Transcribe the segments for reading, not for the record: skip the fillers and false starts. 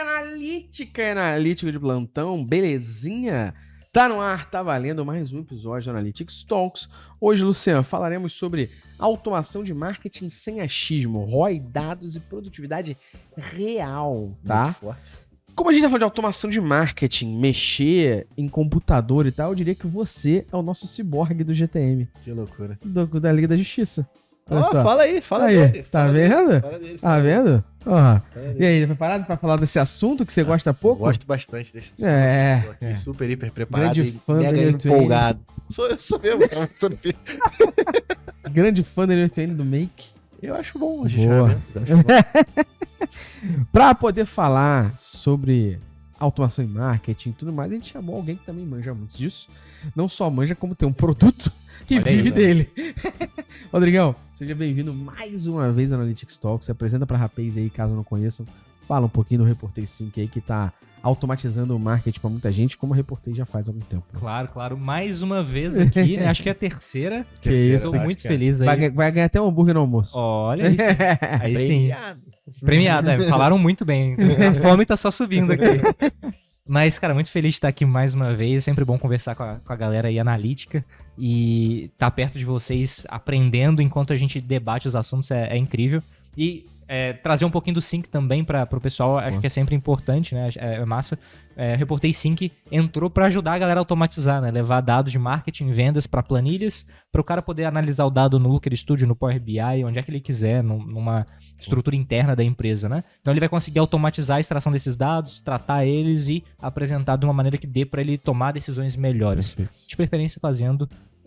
analítico de plantão, belezinha? Tá no ar, tá valendo mais um episódio do Analytics Talks. Hoje, Luciano, falaremos sobre automação de marketing sem achismo, ROI, dados e produtividade real, tá? Como a gente tá falando de automação de marketing, mexer em computador e tal, eu diria que você é o nosso ciborgue do GTM. Que loucura. Da Liga da Justiça. Olha só. Fala aí. Tá vendo? Tá vendo? Ó. Dele. E aí, tá preparado pra falar desse assunto que você gosta pouco? Gosto bastante desse assunto. É, Tô aqui é. super, hiper preparado Grande e fã mega do N2N. empolgado. Eu sou mesmo, cara. Grande fã da N2N do Make. Eu acho bom Boa. o chamamento. Acho bom. Pra poder falar sobre automação em marketing e tudo mais, a gente chamou alguém que também manja muito disso. Não só manja, como tem um produto e Olha aí, vive né? dele. Rodrigão, seja bem-vindo mais uma vez ao Analytics Talk. Se apresenta pra rapaz aí, caso não conheçam. Fala um pouquinho do Reportei 5 aí, que tá automatizando o marketing pra muita gente, como o Reportei já faz há algum tempo. Claro. Mais uma vez aqui, né? Acho que é a terceira. Que isso, Tô acho muito que é. feliz aí. Vai ganhar até um hambúrguer no almoço. Olha isso. Aí sim. Premiado. Premiado, é, falaram muito bem. A fome tá só subindo aqui. Mas, cara, muito feliz de estar aqui mais uma vez. É sempre bom conversar com a galera aí analítica e estar perto de vocês aprendendo enquanto a gente debate os assuntos é incrível. E trazer um pouquinho do Sync também para o pessoal, acho que é sempre importante, né? É massa. Reportei Sync entrou para ajudar a galera a automatizar, né? Levar dados de marketing, vendas para planilhas, para o cara poder analisar o dado no Looker Studio, no Power BI, onde é que ele quiser, numa estrutura interna da empresa, né? Então ele vai conseguir automatizar a extração desses dados, tratar eles e apresentar de uma maneira que dê para ele tomar decisões melhores. Perfeito. De preferência fazendo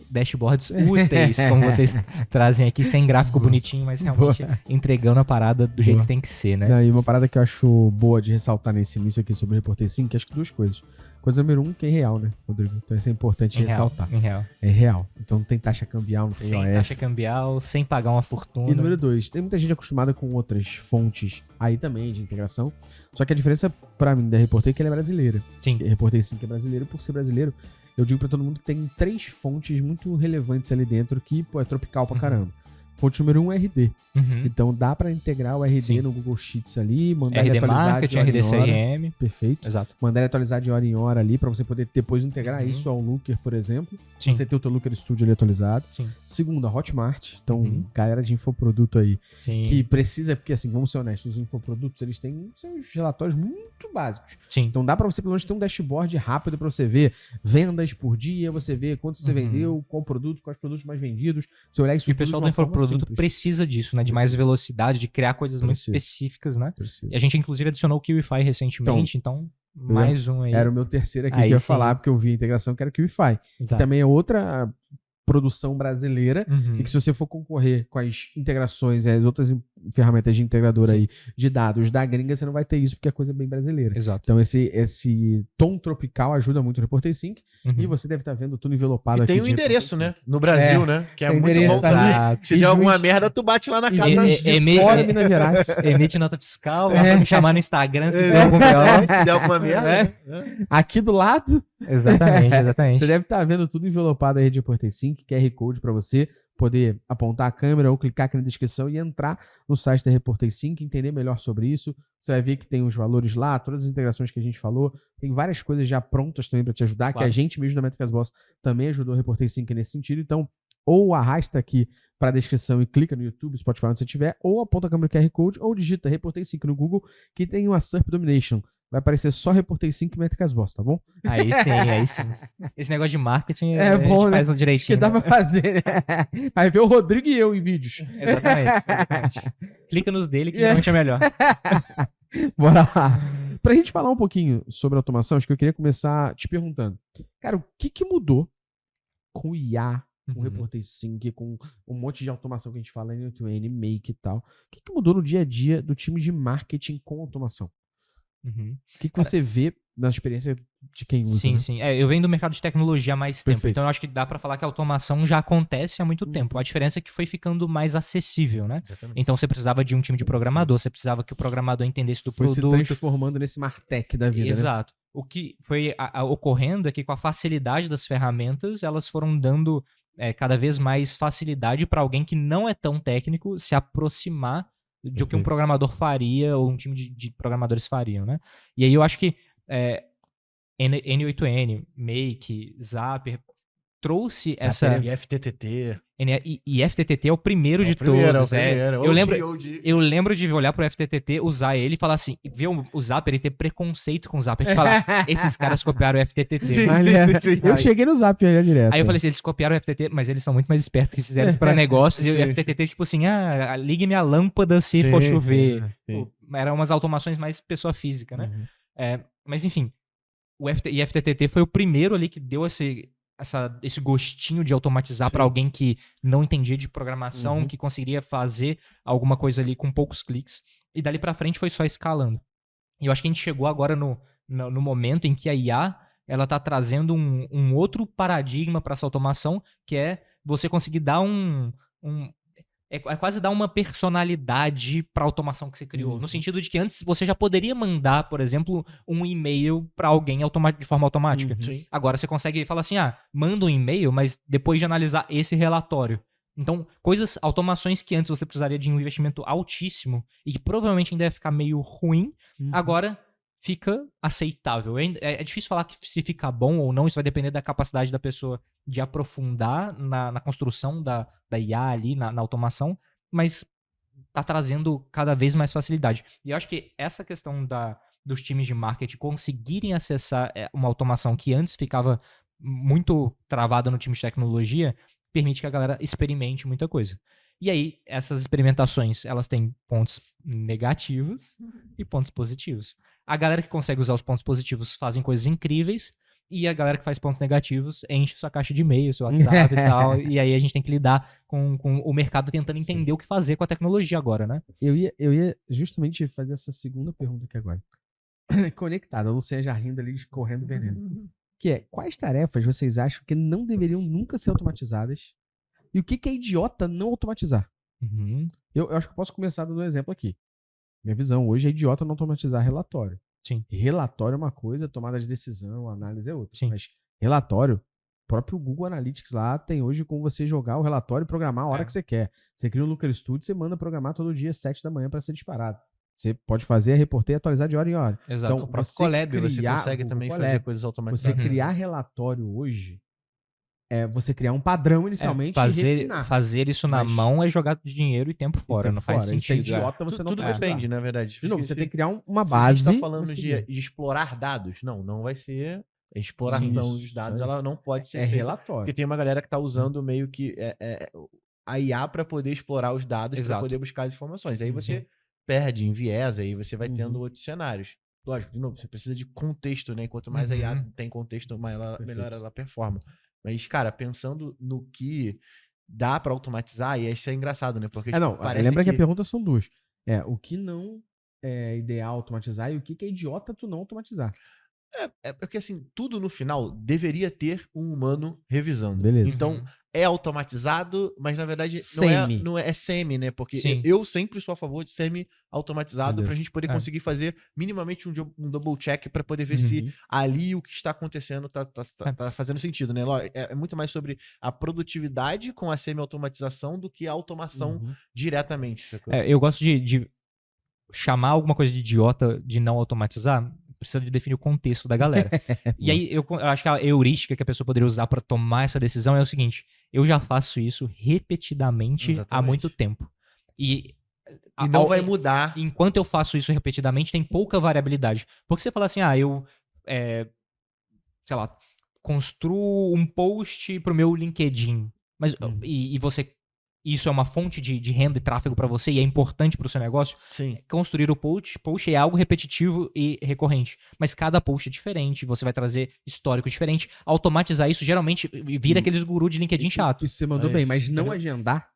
dashboards úteis, como vocês trazem aqui, sem gráfico bonitinho, mas realmente entregando a parada do jeito que tem que ser, né? E uma parada que eu acho boa de ressaltar nesse início aqui sobre o Reportei 5, que acho que duas coisas. Coisa número 1, que é real, né, Rodrigo? Então isso é importante ressaltar. Em real. É real. Então não tem taxa cambial, não tem Sem OF. taxa cambial, sem pagar uma fortuna. E número 2, tem muita gente acostumada com outras fontes aí também de integração. Só que a diferença pra mim da Reportei é que ela é brasileira. Sim. A Reportei 5 é brasileiro, por ser brasileiro, eu digo pra todo mundo que tem 3 fontes muito relevantes ali dentro que, pô, é tropical pra caramba. Fonte número 1 é RD. Uhum. Então dá pra integrar o RD Sim. no Google Sheets ali, mandar ele RD atualizar Marketing, de hora RD em hora. CRM. Perfeito. Exato. Mandar ele atualizar de hora em hora ali, pra você poder depois integrar Uhum. isso ao Looker, por exemplo. Sim. Você ter o teu Looker Studio ali atualizado. Sim. Segunda, Hotmart. Então, Uhum. galera de infoproduto aí, Sim. que precisa, porque assim, vamos ser honestos, os infoprodutos, eles têm seus relatórios muito básicos. Sim. Então dá pra você pelo menos ter um dashboard rápido pra você ver vendas por dia, você vê quanto você Uhum. vendeu, qual produto, quais produtos mais vendidos. Você olhar isso E o tudo pessoal de do uma forma infoproduto simples. precisa disso, né? De mais Precisa. velocidade, de criar coisas muito Precisa. específicas, né? Precisa. E a gente, inclusive, adicionou o KiwiFi recentemente, então mais um aí. Era o meu terceiro aqui Aí que eu ia sim. falar, porque eu vi a integração que era o KiwiFi. Que Exato. também é outra produção brasileira. Uhum. E que se você for concorrer com as integrações e as outras ferramentas de integrador Sim. aí de dados da gringa, você não vai ter isso, porque a coisa é bem brasileira. Exato. Então esse tom tropical ajuda muito o Reportei Sync. Uhum. E você deve estar vendo tudo envelopado E aqui. tem um de endereço, Reportei né? No Brasil, né? Que é tem muito endereço bom também. também. Se E der alguma juiz- merda, tu bate lá na Sync. casa. E de Emi- fora, e- Minas Gerais. Emite nota fiscal, É. vai me chamar no Instagram se É. tiver algum BO. Se der alguma merda. É. né? Aqui do lado, Exatamente. você deve estar vendo tudo envelopado aí de Reportei Sync, QR Code para você poder apontar a câmera ou clicar aqui na descrição e entrar no site da Reportei Sync, entender melhor sobre isso. Você vai ver que tem os valores lá, todas as integrações que a gente falou. Tem várias coisas já prontas também para te ajudar, Claro. que a gente mesmo da Métricas Boss também ajudou a Reportei Sync nesse sentido. Então, ou arrasta aqui para a descrição e clica no YouTube, Spotify, onde você tiver, ou aponta a câmera QR Code, ou digita Reportei Sync no Google, que tem uma SERP Domination. Vai aparecer só Reportei Sync e Métricas Boss, tá bom? Aí sim. Esse negócio de marketing É a bom, gente né? faz um Que direitinho. dá né? pra fazer, né? Vai ver o Rodrigo e eu em vídeos. Exatamente. Clica nos dele que geralmente é melhor. Bora lá. Pra gente falar um pouquinho sobre automação, acho que eu queria começar te perguntando. Cara, o que mudou com o IA, com o Uhum. Reportei Sync, com um monte de automação que a gente fala em N2N, Make e tal. O que mudou no dia a dia do time de marketing com automação? Uhum. O que Cara, você vê na experiência de quem usa? Sim, né? sim. Eu venho do mercado de tecnologia há mais tempo, Perfeito. então eu acho que dá pra falar que a automação já acontece há muito Uhum. tempo. A diferença é que foi ficando mais acessível, né? Exatamente. Então você precisava de um time de programador, você precisava que o programador entendesse do Foi se produto. transformando nesse Martech da vida, né? Exato. O que foi ocorrendo é que com a facilidade das ferramentas, elas foram dando cada vez mais facilidade para alguém que não é tão técnico se aproximar de o que um Perfeito. programador faria ou um time de programadores fariam, né? E aí eu acho que N8N, Make, Zapper, trouxe essa... E FTTT. E FTTT é o primeiro de todos. Eu lembro de olhar pro FTTT, usar ele e falar assim, ver o Zapper e ter preconceito com o Zapper. De falar, esses caras copiaram o FTTT. Sim. Olha, sim. eu cheguei no Zap já direto. Aí eu falei assim, eles copiaram o FTTT, mas eles são muito mais espertos que fizeram isso pra negócios. E o Sim, FTTT, tipo assim, ligue minha lâmpada se Sim, for chover. sim. Pô, eram umas automações mais pessoa física, né? Uhum. Mas enfim, e FTTT foi o primeiro ali que deu esse gostinho de automatizar pra Sim. alguém que não entendia de programação, Uhum. que conseguiria fazer alguma coisa ali com poucos cliques. E dali pra frente foi só escalando. E eu acho que a gente chegou agora no momento em que a IA ela tá trazendo um outro paradigma pra essa automação, que é você conseguir dar é quase dar uma personalidade pra automação que você criou. Uhum. No sentido de que antes você já poderia mandar, por exemplo, um e-mail pra alguém de forma automática. Uhum. Sim. Agora você consegue falar assim, manda um e-mail, mas depois de analisar esse relatório. Então, automações que antes você precisaria de um investimento altíssimo e que provavelmente ainda ia ficar meio ruim, Uhum. agora fica aceitável. É difícil falar que se fica bom ou não, isso vai depender da capacidade da pessoa de aprofundar na construção da IA ali, na automação, mas tá trazendo cada vez mais facilidade. E eu acho que essa questão dos times de marketing conseguirem acessar uma automação que antes ficava muito travada no time de tecnologia, permite que a galera experimente muita coisa. E aí, essas experimentações, elas têm pontos negativos e pontos positivos. A galera que consegue usar os pontos positivos fazem coisas incríveis, e a galera que faz pontos negativos enche sua caixa de e-mail, seu WhatsApp e tal. E aí a gente tem que lidar com o mercado tentando entender o que fazer com a tecnologia agora, né? Eu ia justamente fazer essa segunda pergunta aqui agora. Conectada, a Luciana já rindo ali, correndo veneno. Que é, quais tarefas vocês acham que não deveriam nunca ser automatizadas? E o que é idiota não automatizar? Uhum. Eu acho que eu posso começar dando um exemplo aqui. Minha visão hoje é idiota não automatizar relatório. Sim. Relatório é uma coisa, tomada de decisão, análise é outra. Sim. Mas relatório, o próprio Google Analytics lá tem hoje como você jogar o relatório e programar a hora que você quer. Você cria um Looker Studio, você manda programar todo dia, 7 da manhã para ser disparado. Você pode fazer, reportar e atualizar de hora em hora. Exato. Então, O próprio você Colab, você criar consegue o também Colab, fazer coisas você automatizadas. criar relatório hoje é você criar um padrão inicialmente e refinar. fazer isso na Mas- mão é jogar dinheiro e tempo fora, tempo não faz fora. Isso sentido. é idiota você não Tudo automatizar. depende, na verdade. De novo, você Porque tem que criar uma se base. a gente tá falando de seguir. explorar dados, não vai ser a exploração Isso, dos dados, aí. ela não pode ser É feita. relatório. Porque tem uma galera que tá usando meio que a IA para poder explorar os dados, para Exato. poder buscar as informações. Aí Uhum. você perde, enviesa, aí você vai tendo Uhum. outros cenários. Lógico, de novo, você precisa de contexto, né? Quanto mais a IA Uhum. tem contexto, melhor Perfeito. ela performa. Mas, cara, pensando no que dá para automatizar, e isso é engraçado, né? Porque Não, parece lembra que a pergunta são duas. O que não é ideal automatizar e o que é idiota tu não automatizar. É porque, assim, tudo no final deveria ter um humano revisando. Beleza. Então, é automatizado, mas na verdade Semi. não é semi, né? Porque Sim. eu sempre sou a favor de semi-automatizado Beleza. pra gente poder É. conseguir fazer minimamente um double check pra poder ver se Uhum. ali o que está acontecendo tá fazendo sentido, né? É muito mais sobre a produtividade com a semi-automatização do que a automação Uhum. diretamente. Sacou? Eu gosto de chamar alguma coisa de idiota de não automatizar, precisa de definir o contexto da galera. E aí, eu acho que a heurística que a pessoa poderia usar pra tomar essa decisão é o seguinte: eu já faço isso repetidamente há Exatamente. muito tempo. E não vai mudar. enquanto eu faço isso repetidamente, tem pouca variabilidade. Porque você fala assim, sei lá, construo um post pro meu LinkedIn, mas Uhum. isso é uma fonte de renda e tráfego pra você e é importante pro seu negócio. Sim. Construir o post é algo repetitivo e recorrente, mas cada post é diferente, você vai trazer histórico diferente. Automatizar isso geralmente vira aqueles guru de LinkedIn chato. Isso você mandou É bem, isso, mas não entendeu? agendar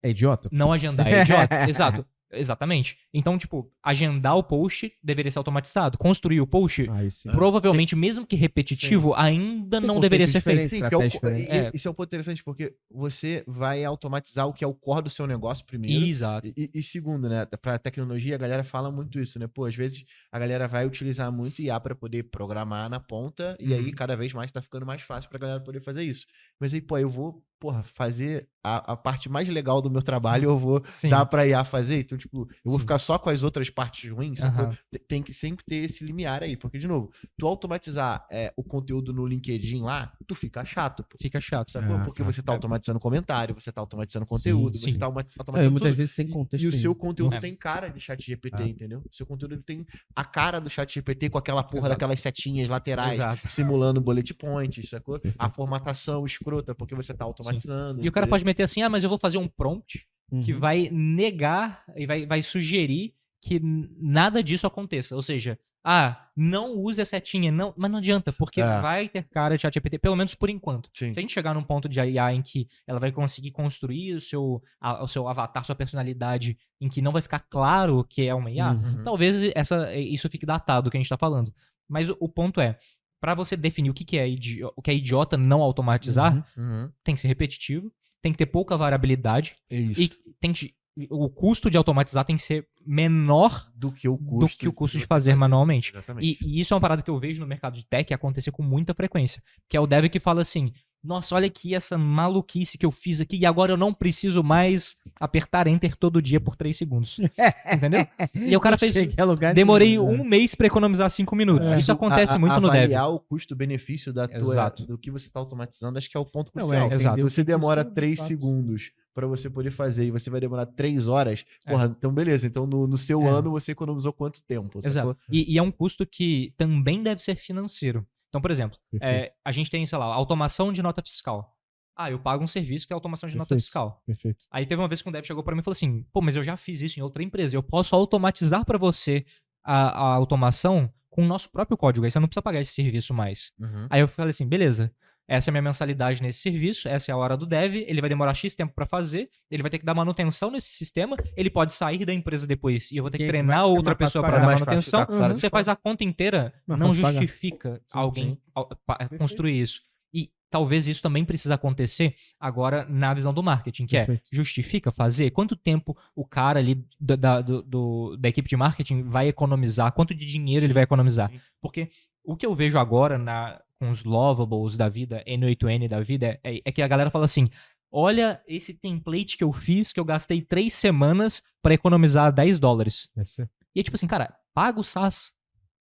é idiota? Não agendar é idiota. Exato. Exatamente. Então, tipo, agendar o post deveria ser automatizado. Construir o post, Aí sim. provavelmente, mesmo que repetitivo, ainda Tem não deveria ser conceitos feito. diferentes. Sim, que Estratégia diferente. isso é um ponto interessante, porque você vai automatizar o que é o core do seu negócio primeiro. Exato. E segundo, né? Pra tecnologia, a galera fala muito isso, né? Pô, às vezes a galera vai utilizar muito IA para poder programar na ponta, e aí cada vez mais tá ficando mais fácil pra galera poder fazer isso. Mas aí, pô, eu vou, porra, fazer a parte mais legal do meu trabalho, eu vou Sim. dar pra IA fazer. Então, tipo, eu vou Sim. ficar só com as outras partes ruins, sacou? Aham. Tem que sempre ter esse limiar aí. Porque, de novo, tu automatizar o conteúdo no LinkedIn lá, tu fica chato, pô. Fica chato. Sacou? Porque você tá é. automatizando comentário, você tá automatizando conteúdo, sim. você tá automatizando Muitas tudo. vezes sem contexto. E o seu nenhum. conteúdo Nossa. tem cara de chat GPT, Ah. entendeu? O seu conteúdo ele tem a cara do chat GPT com aquela porra Exato. daquelas setinhas laterais, Exato. simulando bullet points, sacou? A formatação escrota, porque você tá automatizando. E o cara entendeu? pode meter assim, mas eu vou fazer um prompt que Uhum. vai negar e vai sugerir que nada disso aconteça. Ou seja, não use a setinha, não, mas não adianta, porque vai ter cara de ChatGPT, pelo menos por enquanto. Sim. Se a gente chegar num ponto de IA em que ela vai conseguir construir o seu avatar, sua personalidade, em que não vai ficar claro que é uma IA, Uhum. talvez isso fique datado, o que a gente tá falando. Mas o ponto é, pra você definir o que é idiota não automatizar, Uhum. tem que ser repetitivo, tem que ter pouca variabilidade É isso. e o custo de automatizar tem que ser menor do que o custo de fazer manualmente. Exatamente. E isso é uma parada que eu vejo no mercado de tech acontecer com muita frequência. Que é o dev que fala assim, nossa, olha aqui essa maluquice que eu fiz aqui e agora eu não preciso mais apertar Enter todo dia por 3 segundos. Entendeu? E aí o cara fez... Cheguei a lugar Demorei nenhum, né? um mês pra economizar 5 minutos. Isso acontece muito no dev. Avaliar o custo-benefício Exato. do que você está automatizando, acho que é o ponto Não, crucial. exato. entender o Você que demora isso, de 3 fato. segundos para você poder fazer e você vai demorar 3 horas, porra, então beleza. Então no seu ano você economizou quanto tempo, sacou? Exato. E é um custo que também deve ser financeiro. Então, por exemplo, Perfeito. a gente tem, sei lá, automação de nota fiscal. Eu pago um serviço que é automação de nota Perfeito. fiscal. Perfeito. Aí teve uma vez que um dev chegou pra mim e falou assim, pô, mas eu já fiz isso em outra empresa, eu posso automatizar pra você a automação com o nosso próprio código, aí você não precisa pagar esse serviço mais. Uhum. Aí eu falei assim, beleza, essa é a minha mensalidade nesse serviço, essa é a hora do dev, ele vai demorar X tempo pra fazer, ele vai ter que dar manutenção nesse sistema, ele pode sair da empresa depois e eu vou ter que Quem treinar vai- é outra mais fácil pessoa pagar. pra dar É mais fácil manutenção. ficar com o cara de Você faz fora. a conta inteira, Mais não fácil pagar. justifica alguém Perfeito. construir isso. E talvez isso também precisa acontecer agora na visão do marketing, que Perfeito. justifica fazer? Quanto tempo o cara ali da equipe de marketing vai economizar? Quanto de dinheiro ele vai economizar? Sim. Porque o que eu vejo agora com os Lovables da vida, N8N da vida, é que a galera fala assim, olha esse template que eu fiz, que eu gastei 3 semanas pra economizar $10. Deve ser. E é tipo assim, cara, paga o SaaS,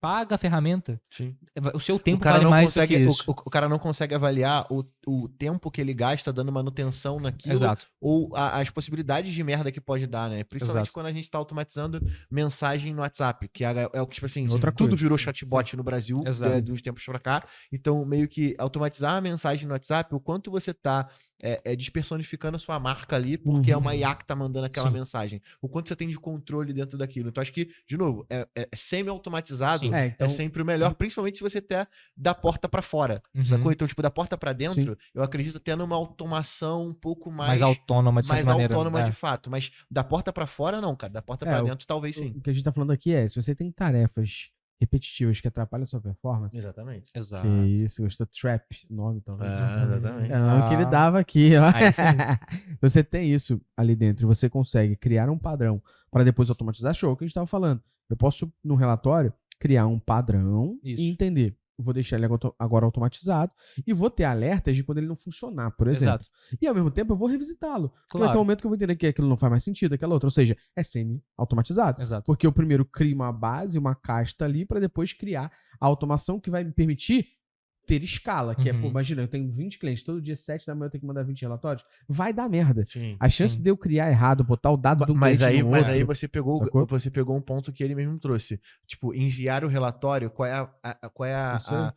paga a ferramenta. Sim. O seu O tempo cara vale não mais consegue, do que isso. o cara não consegue avaliar o tempo que ele gasta dando manutenção naquilo Exato. ou as possibilidades de merda que pode dar, né? Principalmente Exato. quando a gente tá automatizando mensagem no WhatsApp, que é o que, tipo assim, Outra tudo coisa. virou chatbot no Brasil, Exato. de uns tempos pra cá. Então, meio que automatizar a mensagem no WhatsApp, o quanto você tá despersonificando a sua marca ali, porque é uma IA que tá mandando aquela Sim. mensagem. O quanto você tem de controle dentro daquilo. Então, acho que, de novo, semi-automatizado Sim. é sempre o melhor, principalmente se você tá da porta pra fora, Uhum. sacou? Então, tipo, da porta pra dentro, eu acredito até numa automação um pouco mais autônoma de certa maneira. autônoma de fato, mas da porta pra fora não, cara, da porta pra dentro talvez sim. O que a gente tá falando aqui é, se você tem tarefas repetitivas que atrapalham a sua performance, Exatamente. Exato. que isso, gostou Trap, nome talvez. Exatamente. É o nome que ele dava aqui, ó. Aí sim. Você tem isso ali dentro e você consegue criar um padrão para depois automatizar, show, o que a gente tava falando. Eu posso, no relatório, criar um padrão Isso. e entender. Eu vou deixar ele agora automatizado e vou ter alertas de quando ele não funcionar, por exemplo. Exato. E ao mesmo tempo eu vou revisitá-lo. Porque vai ter um Claro. momento que eu vou entender que aquilo não faz mais sentido, aquela outra. Ou seja, é semi-automatizado. Exato. Porque eu primeiro crio uma base, uma casta ali, para depois criar a automação que vai me permitir ter escala. Que é, pô, Uhum. imagina, eu tenho 20 clientes, todo dia 7 da manhã eu tenho que mandar 20 relatórios. Vai dar merda. Sim. A chance Sim. de eu criar errado, botar o dado do Mas cliente aí, no mas outro, aí você pegou um ponto que ele mesmo trouxe. Tipo, enviar o relatório, qual é Isso aí.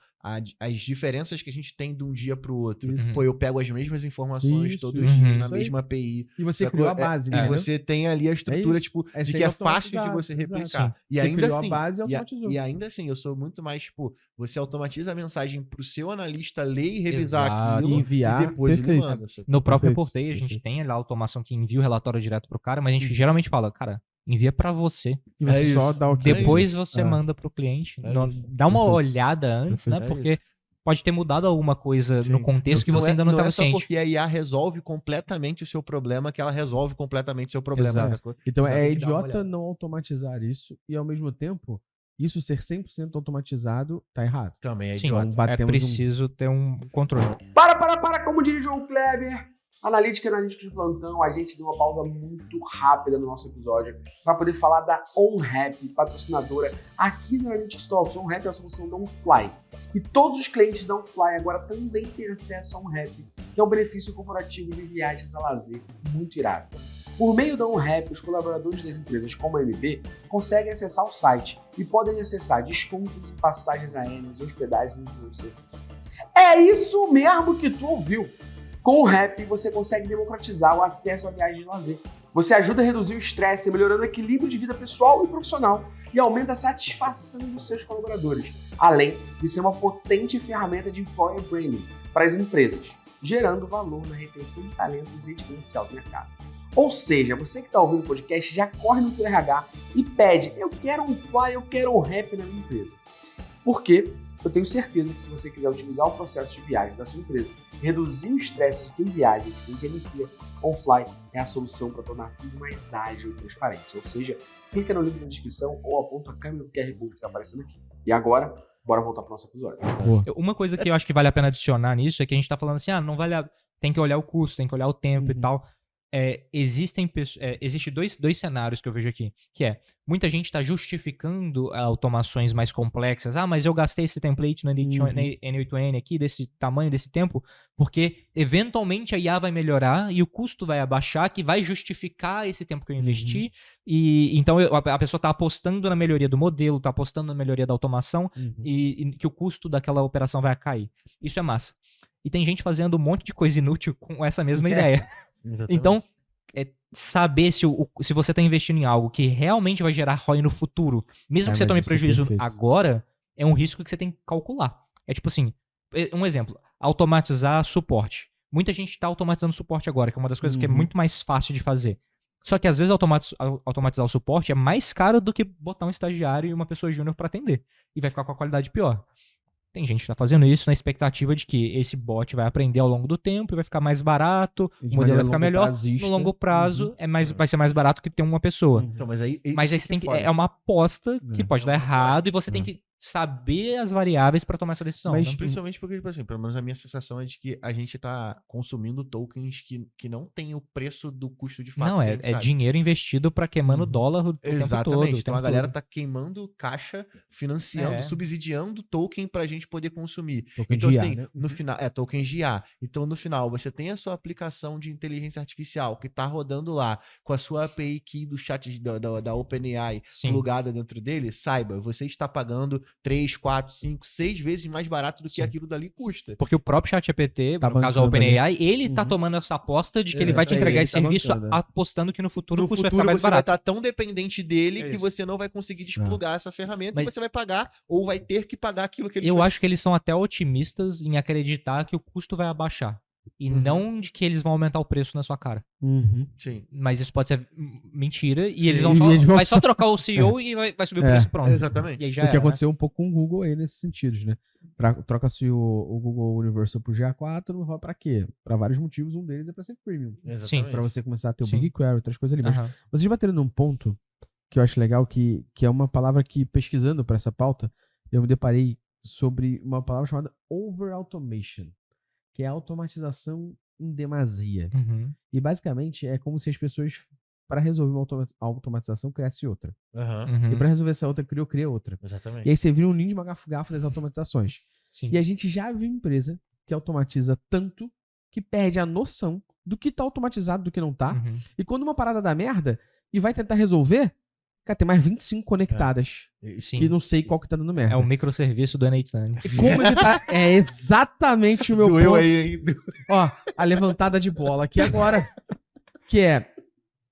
as diferenças que a gente tem de um dia pro outro. Isso. Pô, eu pego as mesmas informações Isso, todos isso. os dias Uhum. na Isso aí. mesma API. E você sacou? criou a base, E entendeu? você tem ali a estrutura, isso. tipo, É de que é fácil de semi-automatizado, você exato. replicar. E Você ainda criou a assim, base e automatizou. e ainda assim, eu sou muito mais, tipo, você automatiza a mensagem pro seu analista ler e revisar Exato. aquilo Enviar, e depois ele perfeito. manda. sacou? No próprio Perfeito, Reportei, a gente perfeito. tem lá a automação que envia o relatório direto pro cara, mas a gente geralmente fala, cara, envia pra você. E você É só isso. dá o que Depois você É. manda pro cliente. É Não- isso. Dá uma Perfeito. olhada antes, Perfeito. né? É Porque isso. pode ter mudado alguma coisa Sim. no contexto que você ainda não é estava só ciente. porque a IA resolve completamente o seu problema que ela resolve completamente o seu problema. Exato. sacou? Então Você é tem que dar uma idiota olhada. não automatizar isso e ao mesmo tempo isso ser 100% automatizado tá errado. Também é Sim, idiota. Então, é batemos preciso ter um controle. Para, como diria João Kleber. Analítica de plantão, a gente deu uma pausa muito rápida no nosso episódio para poder falar da OnRap, patrocinadora aqui no Analytics Talks. OnRap é a solução da OnFly. E todos os clientes da OnFly agora também têm acesso a OnRap, que é um benefício corporativo de viagens a lazer muito irado. Por meio da OnRap, os colaboradores das empresas como a MB conseguem acessar o site e podem acessar descontos em passagens aéreas, hospedagens e outros serviços. É isso mesmo que tu ouviu! Com o Rap, você consegue democratizar o acesso à viagem de lazer. Você ajuda a reduzir o estresse, melhorando o equilíbrio de vida pessoal e profissional e aumenta a satisfação dos seus colaboradores, além de ser uma potente ferramenta de employer branding para as empresas, gerando valor na retenção de talentos e diferencial do mercado. Ou seja, você que está ouvindo o podcast já corre no teu RH e pede: eu quero um Fly, eu quero um Rap na minha empresa. Por quê? Eu tenho certeza que se você quiser otimizar o processo de viagem da sua empresa, reduzir o estresse de quem viaja e de quem gerencia, OnFly é a solução para tornar tudo mais ágil e transparente. Ou seja, clica no link na descrição ou aponta a câmera do QR Code que está aparecendo aqui. E agora, bora voltar para o nosso episódio. Uma coisa que eu acho que vale a pena adicionar nisso é que a gente tá falando assim, não vale tem que olhar o custo, tem que olhar o tempo e tal. Existe dois cenários que eu vejo aqui, que é, muita gente está justificando automações mais complexas. Mas eu gastei esse template no N8N aqui, desse tamanho, desse tempo, porque eventualmente a IA vai melhorar e o custo vai abaixar, que vai justificar esse tempo que eu investi. E então a pessoa está apostando na melhoria do modelo, está apostando na melhoria da automação e que o custo daquela operação vai cair. Isso é massa. E tem gente fazendo um monte de coisa inútil com essa mesma ideia. Exatamente. Então, saber se você está investindo em algo que realmente vai gerar ROI no futuro, mesmo que você tome prejuízo agora, é um risco que você tem que calcular. É tipo assim, um exemplo, automatizar suporte. Muita gente está automatizando suporte agora, que é uma das coisas que é muito mais fácil de fazer. Só que às vezes automatizar o suporte é mais caro do que botar um estagiário e uma pessoa júnior para atender. E vai ficar com a qualidade pior. Tem gente que tá fazendo isso na expectativa de que esse bot vai aprender ao longo do tempo e vai ficar mais barato, o modelo vai ficar melhor. No longo prazo, vai ser mais barato que ter uma pessoa. Então, mas aí você tem que. É uma aposta que pode dar errado e você tem que saber as variáveis para tomar essa decisão. Mas principalmente porque, tipo assim, pelo menos a minha sensação é de que a gente tá consumindo tokens que não tem o preço do custo de fato. Não, é dinheiro investido para queimando dólar o tempo todo. Então a galera tá queimando caixa, financiando, subsidiando token pra gente poder consumir. Token então, de assim, IA, né? no final, token de IA. Então, no final, você tem a sua aplicação de inteligência artificial que tá rodando lá com a sua API key do chat da OpenAI plugada dentro dele, saiba, você está pagando 3, 4, 5, 6 vezes mais barato do que aquilo dali custa. Porque o próprio ChatGPT, no caso a OpenAI, ele tá tomando essa aposta de que ele vai te entregar esse serviço apostando que no futuro o custo vai ficar mais barato. Você vai estar tão dependente dele que você não vai conseguir desplugar essa ferramenta e você vai pagar ou vai ter que pagar aquilo que ele Eu acho que eles são até otimistas em acreditar que o custo vai abaixar. E não de que eles vão aumentar o preço na sua cara. Sim. Mas isso pode ser mentira. E eles vão vai só trocar o CEO e vai subir o preço pronto. Exatamente. E aí já o que aconteceu um pouco com o Google aí nesses sentidos, né? Troca-se o Google Universal pro GA4, pra quê? Pra vários motivos. Um deles é pra ser premium. Sim. Pra você começar a ter o BigQuery, outras coisas ali. Mas vocês bateram num ponto que eu acho legal, que é uma palavra que, pesquisando pra essa pauta, eu me deparei sobre uma palavra chamada over-automation, que é automatização em demasia. E basicamente é como se as pessoas, para resolver uma automatização, criassem outra. E para resolver essa outra, cria outra. Exatamente. E aí você vira um ninho de magafo-gafo das automatizações. Sim. E a gente já viu empresa que automatiza tanto que perde a noção do que tá automatizado, do que não tá. E quando uma parada dá merda e vai tentar resolver, cara, tem mais 25 conectadas. Que não sei qual que tá dando merda. É o microserviço do N8N. E como evitar? É exatamente o meu ponto. Aí. Ó, a levantada de bola aqui agora. Que é,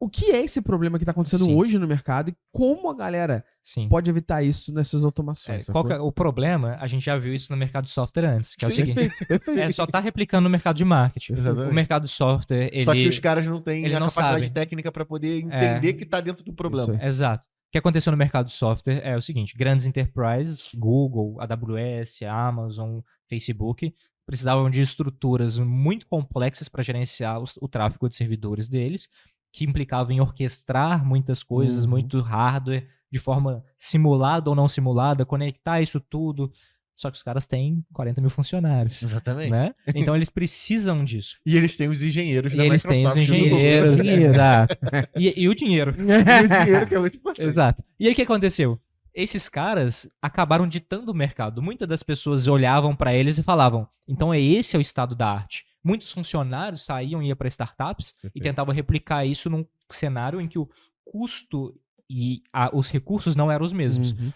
o que é esse problema que tá acontecendo hoje no mercado e como a galera pode evitar isso nessas automações? Qual que é o problema? A gente já viu isso no mercado de software antes, que é o seguinte. Perfeito. Só tá replicando no mercado de marketing. Exatamente. O mercado de software, Só que os caras não têm eles a não capacidade sabem. técnica para poder entender que tá dentro do problema. Exato. O que aconteceu no mercado de software é o seguinte: grandes enterprises, Google, AWS, Amazon, Facebook, precisavam de estruturas muito complexas para gerenciar o tráfego de servidores deles, que implicavam em orquestrar muitas coisas, muito hardware, de forma simulada ou não simulada, conectar isso tudo. Só que os caras têm 40 mil funcionários. Exatamente. Né? Então eles precisam disso. E eles têm os engenheiros da Eles têm os Microsoft. engenheiros, exato. E o dinheiro. E o dinheiro que é muito importante. Exato. E aí o que aconteceu? Esses caras acabaram ditando o mercado. Muitas das pessoas olhavam para eles e falavam, então esse é o estado da arte. Muitos funcionários saíam e iam para startups e tentavam replicar isso num cenário em que o custo e os recursos não eram os mesmos. Uhum.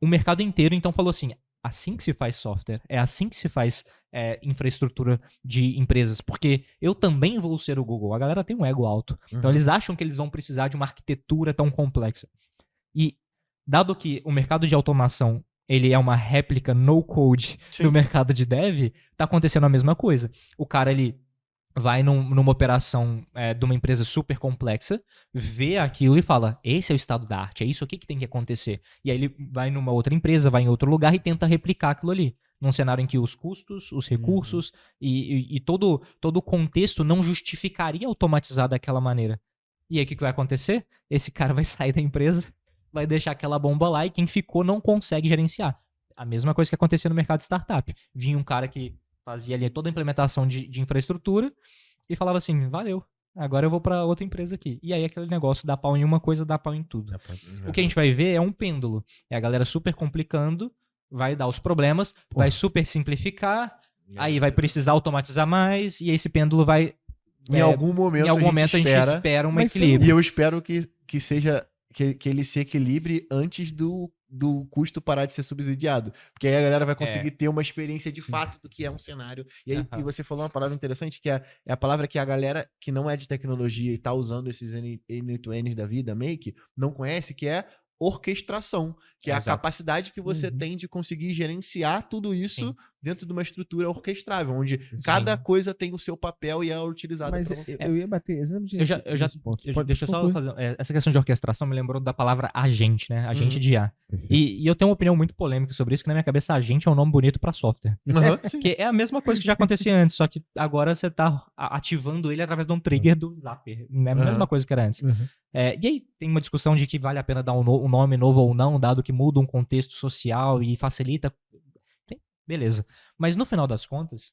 O mercado inteiro então falou assim, assim que se faz software, é assim que se faz infraestrutura de empresas, porque eu também vou ser o Google. A galera tem um ego alto. Então eles acham que eles vão precisar de uma arquitetura tão complexa. E dado que o mercado de automação ele é uma réplica no-code do mercado de dev, tá acontecendo a mesma coisa. O cara, ele vai numa operação de uma empresa super complexa, vê aquilo e fala, esse é o estado da arte, é isso aqui que tem que acontecer. E aí ele vai numa outra empresa, vai em outro lugar e tenta replicar aquilo ali. Num cenário em que os custos, os recursos e todo o contexto não justificaria automatizar daquela maneira. E aí o que vai acontecer? Esse cara vai sair da empresa, vai deixar aquela bomba lá e quem ficou não consegue gerenciar. A mesma coisa que acontecia no mercado de startup. Vinha um cara que fazia ali toda a implementação de infraestrutura e falava assim, valeu, agora eu vou para outra empresa aqui. E aí aquele negócio dá pau em uma coisa, dá pau em tudo. O que a gente vai ver é um pêndulo. É a galera super complicando, vai dar os problemas, vai super simplificar, aí vai precisar automatizar mais e esse pêndulo vai... Em algum momento a gente espera um equilíbrio. E eu espero que seja... Que ele se equilibre antes do custo parar de ser subsidiado. Porque aí a galera vai conseguir ter uma experiência de fato do que é um cenário. E aí e você falou uma palavra interessante, que é a palavra que a galera que não é de tecnologia e tá usando esses N8Ns da vida, Make, não conhece, que é orquestração, que é a capacidade que você tem de conseguir gerenciar tudo isso dentro de uma estrutura orquestrável, onde cada coisa tem o seu papel e é utilizado. Mas eu ia bater exatamente nesse ponto. Deixa eu só fazer... essa questão de orquestração me lembrou da palavra agente, né? Agente de IA. E eu tenho uma opinião muito polêmica sobre isso, que na minha cabeça agente é um nome bonito pra software. Que é a mesma coisa que já acontecia antes, só que agora você tá ativando ele através de um trigger do Zapier. É a mesma coisa que era antes. E aí tem uma discussão de que vale a pena dar um nome novo ou não, dado que muda um contexto social e facilita. Beleza. Mas no final das contas,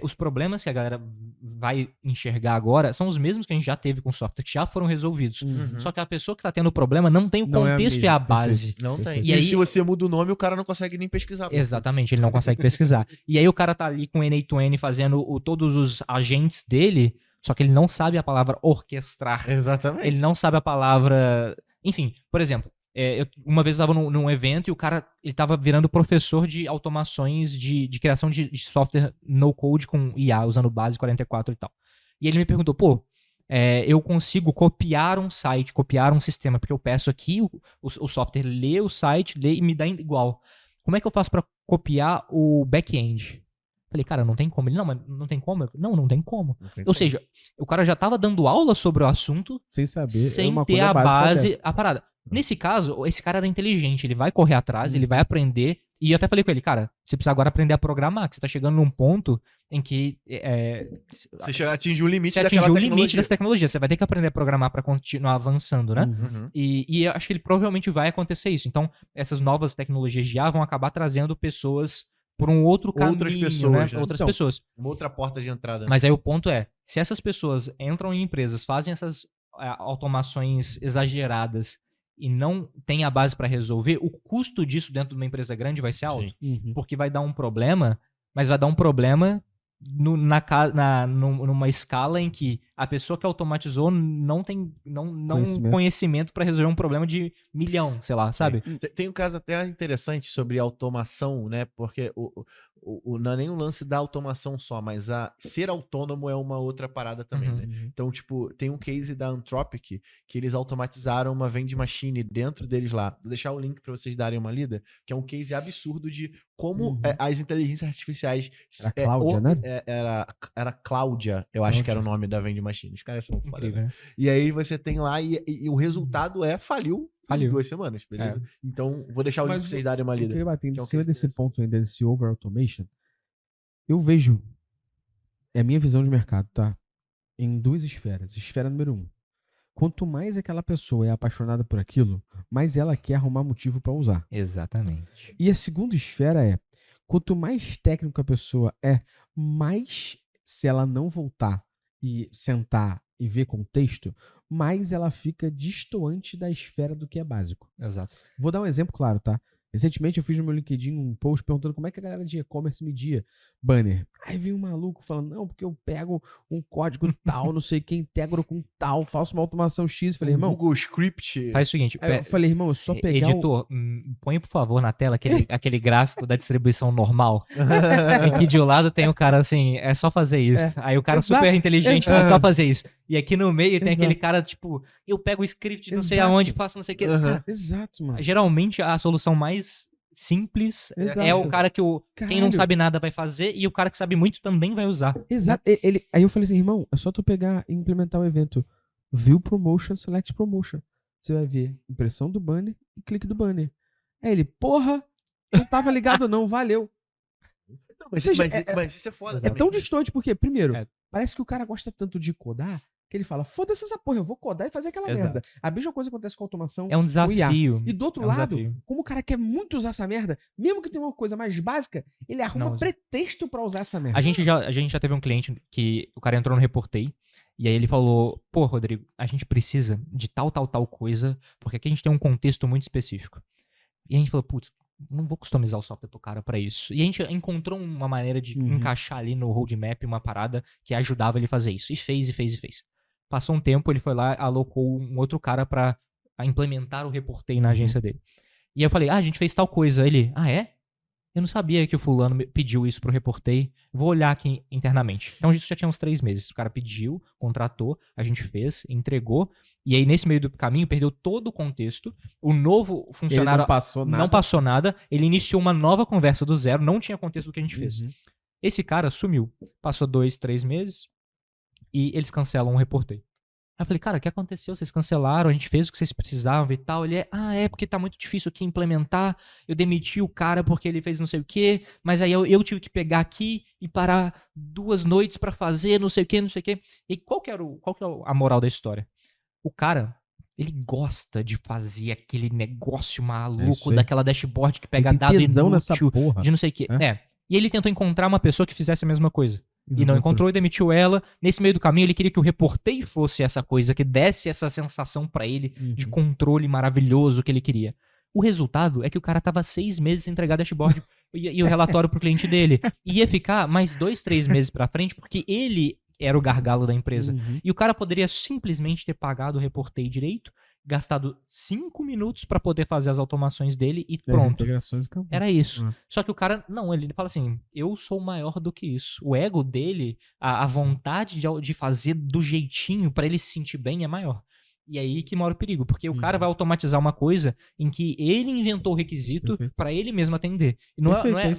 os problemas que a galera vai enxergar agora são os mesmos que a gente já teve com software, que já foram resolvidos. Só que a pessoa que tá tendo o problema não tem o contexto e a base. Não tem. E aí, se você muda o nome, o cara não consegue nem pesquisar. Exatamente, ele não consegue pesquisar. E aí o cara tá ali com o N8N fazendo todos os agentes dele, só que ele não sabe a palavra orquestrar. Exatamente. Ele não sabe a palavra... Enfim, por exemplo, uma vez eu tava num evento e o cara ele tava virando professor de automações de criação de software no-code com IA, usando base 44 e tal. E ele me perguntou, eu consigo copiar um site, copiar um sistema, porque eu peço aqui, o software lê o site, lê e me dá igual. Como é que eu faço para copiar o back-end? Falei, cara, não tem como. Ele, não, mas não tem como? Não tem como. Ou seja, o cara já tava dando aula sobre o assunto sem saber, sem ter a base, a parada. Nesse caso, esse cara era inteligente, ele vai correr atrás, ele vai aprender. E eu até falei com ele, cara, você precisa agora aprender a programar, que você tá chegando num ponto em que... você atingiu o limite dessa tecnologia. Você vai ter que aprender a programar para continuar avançando, né? E eu acho que ele provavelmente vai acontecer isso. Então, essas novas tecnologias de IA vão acabar trazendo pessoas por um outro caminho, outras pessoas, né? Outras pessoas. Uma outra porta de entrada. Mas aí o ponto é, se essas pessoas entram em empresas, fazem essas automações exageradas e não tem a base para resolver, o custo disso dentro de uma empresa grande vai ser alto. Porque vai dar um problema, mas vai dar um problema numa escala em que a pessoa que automatizou não tem conhecimento para resolver um problema de milhão, sei lá, sabe? Tem um caso até interessante sobre automação, né? Porque não é nem um lance da automação só, mas ser autônomo é uma outra parada também, né? Então, tipo, tem um case da Anthropic que eles automatizaram uma vending machine dentro deles lá. Vou deixar o link para vocês darem uma lida, que é um case absurdo de como as inteligências artificiais... Era Cláudia, né? Era Cláudia, eu acho que era o nome da vending machine. Os caras são foda, né? E aí você tem lá e o resultado faliu em 2 semanas, beleza? Então, vou deixar o link pra vocês darem uma lida. Eu batendo em cima desse ponto ainda, desse over-automation, eu vejo, é a minha visão de mercado, tá? Em 2 esferas. Esfera número 1. Quanto mais aquela pessoa é apaixonada por aquilo, mais ela quer arrumar motivo para usar. Exatamente. E a segunda esfera é, quanto mais técnico a pessoa é, mais se ela não voltar e sentar e ver contexto, mais ela fica distoante da esfera do que é básico. Exato. Vou dar um exemplo claro, tá? Recentemente eu fiz no meu LinkedIn um post perguntando como é que a galera de e-commerce media banner. Aí veio um maluco falando, não, porque eu pego um código tal, não sei quem, integro com tal, faço uma automação X. Falei, irmão... Google Script. Faz o seguinte, Aí eu falei, irmão, eu só pegar editor, põe por favor na tela aquele gráfico da distribuição normal. Aqui de um lado tem o cara assim, é só fazer isso. Aí o cara Exato. super inteligente, Exato. só fazer isso. E aqui no meio tem Exato. aquele cara, tipo, eu pego o script de não sei Exato. aonde, faço não sei o que. Cara, Exato, mano. geralmente a solução mais simples Exato. é o cara que quem não Caralho. sabe nada vai fazer e o cara que sabe muito também vai usar. Exato. Aí eu falei assim, irmão, é só tu pegar e implementar o evento. View Promotion, Select Promotion. Você vai ver impressão do banner e clique do banner. Aí ele, porra, não tava ligado não, valeu. Não, mas, Seja, mas isso é foda É também. tão distante porque, primeiro, É. parece que o cara gosta tanto de codar que ele fala, foda-se essa porra, eu vou codar e fazer aquela Exato. merda. A mesma coisa acontece com a automação. É um IA. desafio. E do outro É um lado, desafio. como o cara quer muito usar essa merda, mesmo que tenha uma coisa mais básica, ele arruma Não usa. pretexto pra usar essa merda. A gente já teve um cliente que o cara entrou no Reportei e aí ele falou, pô, Rodrigo, a gente precisa de tal coisa, porque aqui a gente tem um contexto muito específico. E a gente falou, putz, não vou customizar o software pro cara pra isso. E a gente encontrou uma maneira de encaixar ali no roadmap uma parada que ajudava ele a fazer isso. E fez. Passou um tempo, ele foi lá, alocou um outro cara pra implementar o Reportei na agência dele. E aí eu falei, a gente fez tal coisa. Ele, é? Eu não sabia que o fulano pediu isso pro Reportei. Vou olhar aqui internamente. Então isso já tinha uns 3 meses. O cara pediu, contratou, a gente fez, entregou. E aí nesse meio do caminho perdeu todo o contexto. O novo funcionário não passou nada. não passou nada. Ele iniciou uma nova conversa do zero. Não tinha contexto do que a gente fez. Esse cara sumiu. Passou 2, 3 meses. E eles cancelam o Reportei. Aí eu falei, cara, o que aconteceu? Vocês cancelaram, a gente fez o que vocês precisavam e tal. Ele é porque tá muito difícil aqui implementar. Eu demiti o cara porque ele fez não sei o quê. Mas aí eu tive que pegar aqui e parar 2 noites pra fazer não sei o quê. E qual que é a moral da história? O cara, ele gosta de fazer aquele negócio maluco aí. daquela dashboard que pega Ele tem dado tesão nessa inútil porra. de não sei o quê. E ele tentou encontrar uma pessoa que fizesse a mesma coisa. E não Uhum. encontrou e demitiu ela. Nesse meio do caminho, ele queria que o Reportei fosse essa coisa, que desse essa sensação pra ele de controle maravilhoso que ele queria. O resultado é que o cara tava 6 meses sem entregar dashboard e o relatório pro cliente dele. Ia ficar mais 2, 3 meses pra frente, porque ele era o gargalo da empresa. E o cara poderia simplesmente ter pagado o Reportei direito, gastado 5 minutos pra poder fazer as automações dele e As pronto. integrações acabou. Era isso. Uhum. Só que o cara, não, ele fala assim, eu sou maior do que isso. O ego dele, a vontade de fazer do jeitinho pra ele se sentir bem é maior. E aí que mora o perigo, porque o cara vai automatizar uma coisa em que ele inventou o requisito Perfeito. pra ele mesmo atender. E não Perfeito, é é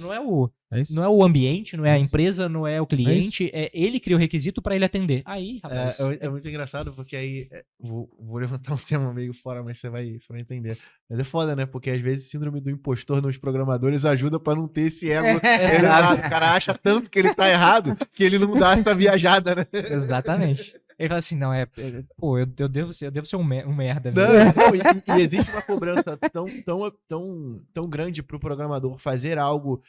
isso. não é o ambiente, não é a Isso. empresa, não é o cliente, é ele cria o requisito pra ele atender. Aí, rapaz, É muito engraçado, porque aí vou levantar um tema meio fora, mas você vai entender. Mas é foda, né? Porque às vezes síndrome do impostor nos programadores ajuda pra não ter esse ego elevado. O cara acha tanto que ele tá errado que ele não dá essa viajada, né? exatamente. Ele fala assim, não, pô, eu devo ser um merda. Não, mesmo. e existe uma cobrança tão grande pro programador fazer algo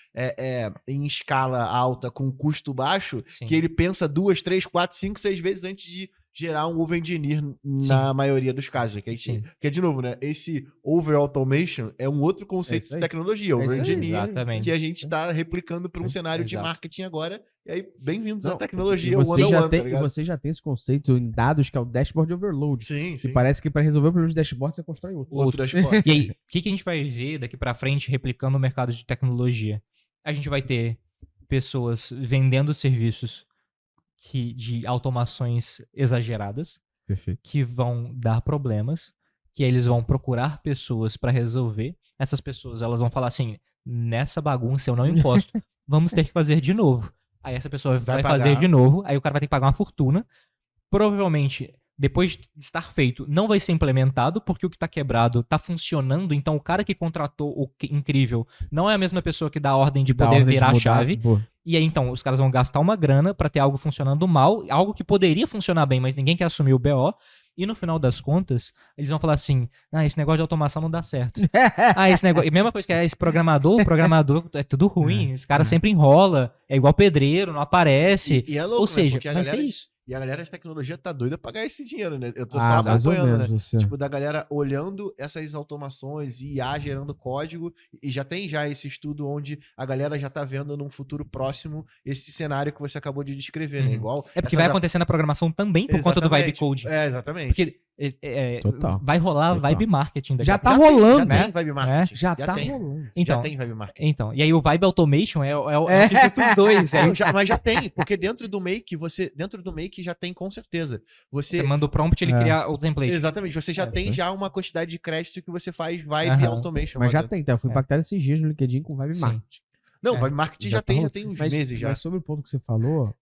em escala alta com custo baixo, Sim. que ele pensa 2, 3, 4, 5, 6 vezes antes de gerar um over-engineer na maioria dos casos. Que de novo, né? Esse over-automation é um outro conceito isso aí. de tecnologia, isso aí. over-engineer, Exatamente. que a gente está replicando para um cenário de Exato. marketing agora. E aí, bem-vindos à Não, tecnologia E você, já one-on-one, tem, tá e ligado? você já tem esse conceito em dados que é o dashboard overload. Sim, Que sim. parece que para resolver o problema de dashboard você constrói outro. Outro dashboard. E aí, o que a gente vai ver daqui pra frente replicando o mercado de tecnologia? A gente vai ter pessoas vendendo serviços de automações exageradas, Perfeito. que vão dar problemas, que eles vão procurar pessoas pra resolver. Essas pessoas, elas vão falar assim, nessa bagunça eu não encosto, vamos ter que fazer de novo. Aí essa pessoa vai pagar. fazer de novo, aí o cara vai ter que pagar uma fortuna. Provavelmente, depois de estar feito, não vai ser implementado, porque o que tá quebrado tá funcionando, então o cara que contratou o incrível não é a mesma pessoa que dá a ordem de Dá poder ordem de virar a mudar, chave. pô. E aí, então, os caras vão gastar uma grana pra ter algo funcionando mal, algo que poderia funcionar bem, mas ninguém quer assumir o BO. E no final das contas, eles vão falar assim, esse negócio de automação não dá certo. Esse negócio... E mesma coisa que esse programador, o programador é tudo ruim, os caras sempre enrola, é igual pedreiro, não aparece. E é louco, ou seja, porque vai ser isso. E a galera de tecnologia tá doida pra ganhar esse dinheiro, né? Eu tô só mais ou acompanhando, menos, né? Luciano. Tipo, da galera olhando essas automações e IA gerando código, e já tem esse estudo onde a galera já tá vendo num futuro próximo esse cenário que você acabou de descrever, né? Igual É porque vai acontecer na programação também por conta do vibe coding. Exatamente. Porque Total. vai rolar Total. vibe marketing daqui Já a tá pouco. rolando, já né? tem vibe marketing. Já tá tem. rolando. Então, Já tem vibe marketing. então, e aí o vibe automation é o que junta os dois. Aí Mas já tem, porque dentro do Make já tem com certeza. você manda o prompt, ele cria o template. Exatamente, você já tem já uma quantidade de crédito que você faz vibe automation. Mas já tem, tá? Eu fui impactado esses dias no LinkedIn com vibe marketing. Não, vibe marketing já tem uns meses já. Mas sobre o ponto que você falou,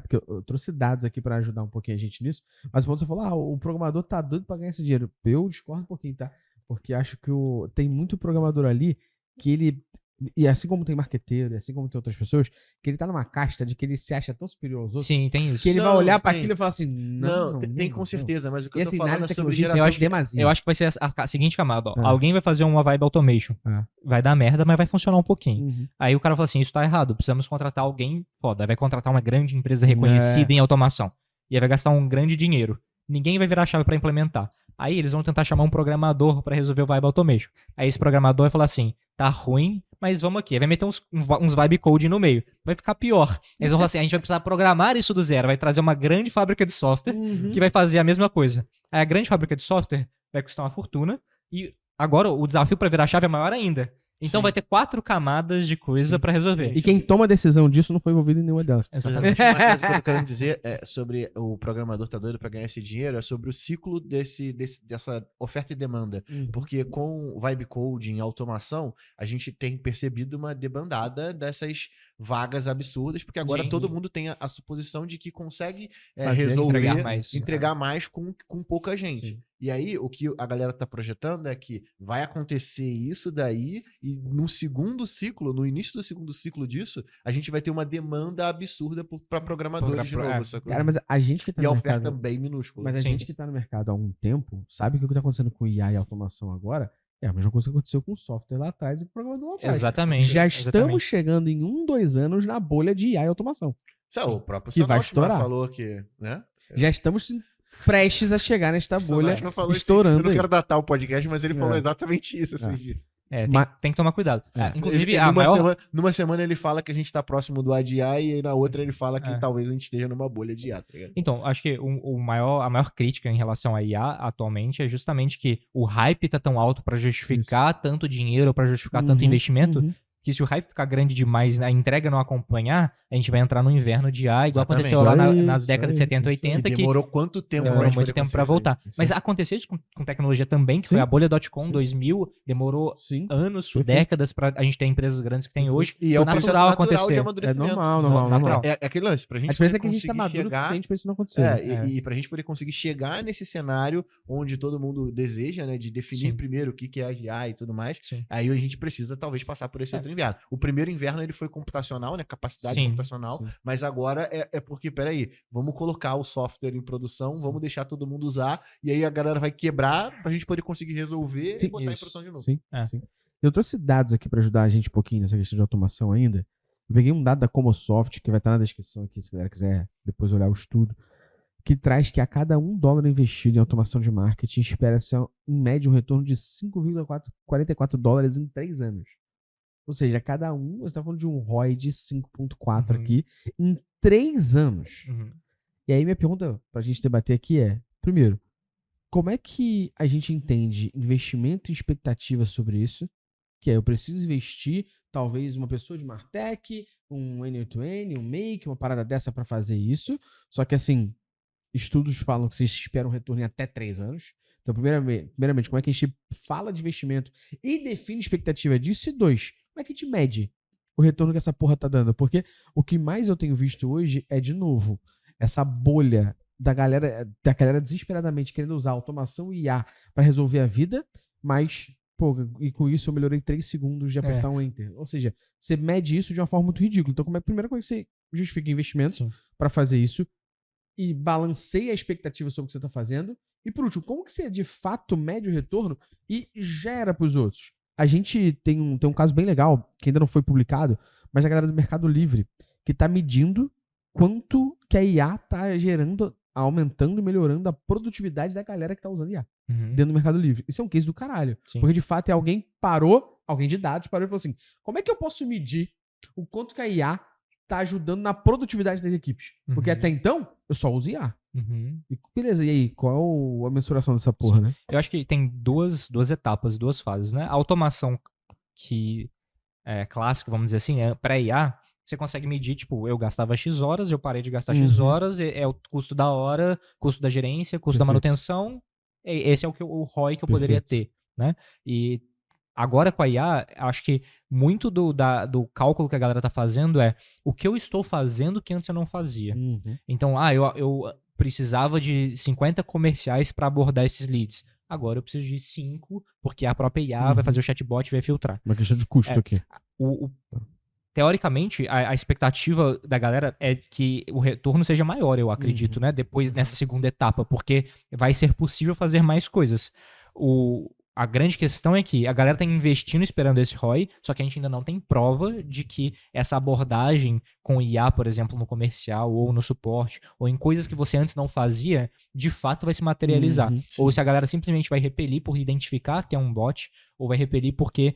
porque eu trouxe dados aqui pra ajudar um pouquinho a gente nisso, mas o ponto que você falou, o programador tá doido pra ganhar esse dinheiro. Eu discordo um pouquinho, tá? Porque acho que tem muito programador ali que ele, e assim como tem marqueteiro, e assim como tem outras pessoas, que ele tá numa casta de que ele se acha tão superior aos outros, Sim, tem isso. que ele vai olhar pra aquilo e falar assim, não, tem com certeza, mas o que eu tô esse falando é sobre eu acho demasia. Eu acho que vai ser a seguinte camada, ó. Alguém vai fazer uma vibe automation. Vai dar merda, mas vai funcionar um pouquinho. Aí o cara fala assim, isso tá errado, precisamos contratar alguém foda. Aí vai contratar uma grande empresa reconhecida em automação. E aí vai gastar um grande dinheiro. Ninguém vai virar a chave pra implementar. Aí eles vão tentar chamar um programador pra resolver o vibe automation. Aí esse programador vai falar assim, tá ruim, mas vamos aqui. Aí vai meter uns vibe coding no meio. Vai ficar pior. Eles vão falar assim, a gente vai precisar programar isso do zero. Vai trazer uma grande fábrica de software que vai fazer a mesma coisa. Aí a grande fábrica de software vai custar uma fortuna. E agora o desafio pra virar a chave é maior ainda. Então vai ter 4 camadas de coisa pra resolver. E quem toma a decisão disso não foi envolvido em nenhuma delas. Exatamente. Mas o que eu tô querendo dizer sobre o programador tá doido pra ganhar esse dinheiro, é sobre o ciclo dessa oferta e demanda. Porque com vibe coding, automação, a gente tem percebido uma debandada dessas vagas absurdas, porque agora todo mundo tem a suposição de que consegue resolver, entregar mais com pouca gente. Sim. E aí, o que a galera tá projetando é que vai acontecer isso daí, e no segundo ciclo, no início do segundo ciclo disso, a gente vai ter uma demanda absurda para programadores de novo. Cara, mas a gente que tá no mercado... oferta bem minúscula. Mas a gente que tá no mercado há um tempo, sabe que o que tá acontecendo com IA e automação agora é a mesma coisa que aconteceu com o software lá atrás e com o programador lá atrás. Exatamente. Já estamos chegando em 2 anos na bolha de IA e automação. O próprio que vai estourar. Falou que, né? Já estamos prestes a chegar nesta bolha estourando. Eu não quero datar o podcast, mas ele falou exatamente isso. Assim, tem que tomar cuidado. Inclusive, numa semana ele fala que a gente tá próximo do ADI e na outra ele fala que talvez a gente esteja numa bolha de IA. Tá ligado? Então, acho que a maior crítica em relação à IA atualmente é justamente que o hype tá tão alto pra justificar tanto dinheiro, pra justificar tanto investimento, que se o hype ficar grande demais, a entrega não acompanhar, a gente vai entrar no inverno de IA, igual aconteceu lá nas décadas de 70 e 80. Que demorou quanto tempo? Demorou muito tempo pra voltar. Mas aconteceu isso com tecnologia também, que foi a bolha.com 2000, demorou anos, décadas pra a gente ter empresas grandes que tem hoje. E é o natural acontecer. É normal. É aquele lance, pra gente a diferença é que a gente tá maduro o suficiente pra isso não acontecer. E pra gente poder conseguir chegar nesse cenário onde todo mundo deseja, né, de definir primeiro o que é a IA e tudo mais, aí a gente precisa talvez passar por esse outro inverno. O primeiro inverno ele foi computacional, né? Capacidade computacional, mas agora é porque, peraí, vamos colocar o software em produção, vamos deixar todo mundo usar, e aí a galera vai quebrar pra gente poder conseguir resolver e botar em produção de novo. Sim. Eu trouxe dados aqui pra ajudar a gente um pouquinho nessa questão de automação ainda. Eu peguei um dado da Comosoft, que vai estar na descrição aqui, se a galera quiser depois olhar o estudo, que traz que a cada $1 investido em automação de marketing, espera-se em média um retorno de $5,44 em 3 anos. Ou seja, cada você está falando de um ROI de 5,4 aqui em 3 anos. E aí minha pergunta pra gente debater aqui é, primeiro, como é que a gente entende investimento e expectativa sobre isso? Que é, eu preciso investir, talvez uma pessoa de Martech, um N8N, um Make, uma parada dessa para fazer isso. Só que assim, estudos falam que vocês esperam um retorno em até 3 anos. Então, primeiramente, como é que a gente fala de investimento e define expectativa disso? E 2, como é que a gente mede o retorno que essa porra tá dando? Porque o que mais eu tenho visto hoje é, de novo, essa bolha da galera desesperadamente querendo usar automação e IA para resolver a vida, mas, e com isso eu melhorei 3 segundos de apertar um Enter. Ou seja, você mede isso de uma forma muito ridícula. Então, primeiro, como é que você justifica investimentos para fazer isso e balanceia a expectativa sobre o que você está fazendo? E por último, como que você de fato mede o retorno e gera pros outros? A gente tem um caso bem legal, que ainda não foi publicado, mas a galera do Mercado Livre, que tá medindo quanto que a IA tá gerando, aumentando e melhorando a produtividade da galera que tá usando IA dentro do Mercado Livre. Isso é um case do caralho. Sim. Porque de fato alguém de dados parou e falou assim, como é que eu posso medir o quanto que a IA tá ajudando na produtividade das equipes? Porque até então, eu só uso IA. E beleza, e aí, qual a mensuração dessa porra, né? Eu acho que tem duas etapas, duas fases, né? A automação que é clássica, vamos dizer assim, é pré-IA, você consegue medir, tipo, eu gastava X horas, eu parei de gastar X horas, é o custo da hora, custo da gerência, custo da manutenção, esse é o ROI que eu poderia ter, né? E agora com a IA, acho que muito do cálculo que a galera tá fazendo é o que eu estou fazendo que antes eu não fazia. Então, eu precisava de 50 comerciais para abordar esses leads. Agora eu preciso de 5, porque a própria IA vai fazer o chatbot e vai filtrar. Uma questão de custo aqui. Teoricamente, a expectativa da galera é que o retorno seja maior, eu acredito, né? Depois, nessa segunda etapa, porque vai ser possível fazer mais coisas. A grande questão é que a galera tá investindo esperando esse ROI, só que a gente ainda não tem prova de que essa abordagem com IA, por exemplo, no comercial ou no suporte, ou em coisas que você antes não fazia, de fato vai se materializar. Ou se a galera simplesmente vai repelir por identificar que é um bot, ou vai repelir porque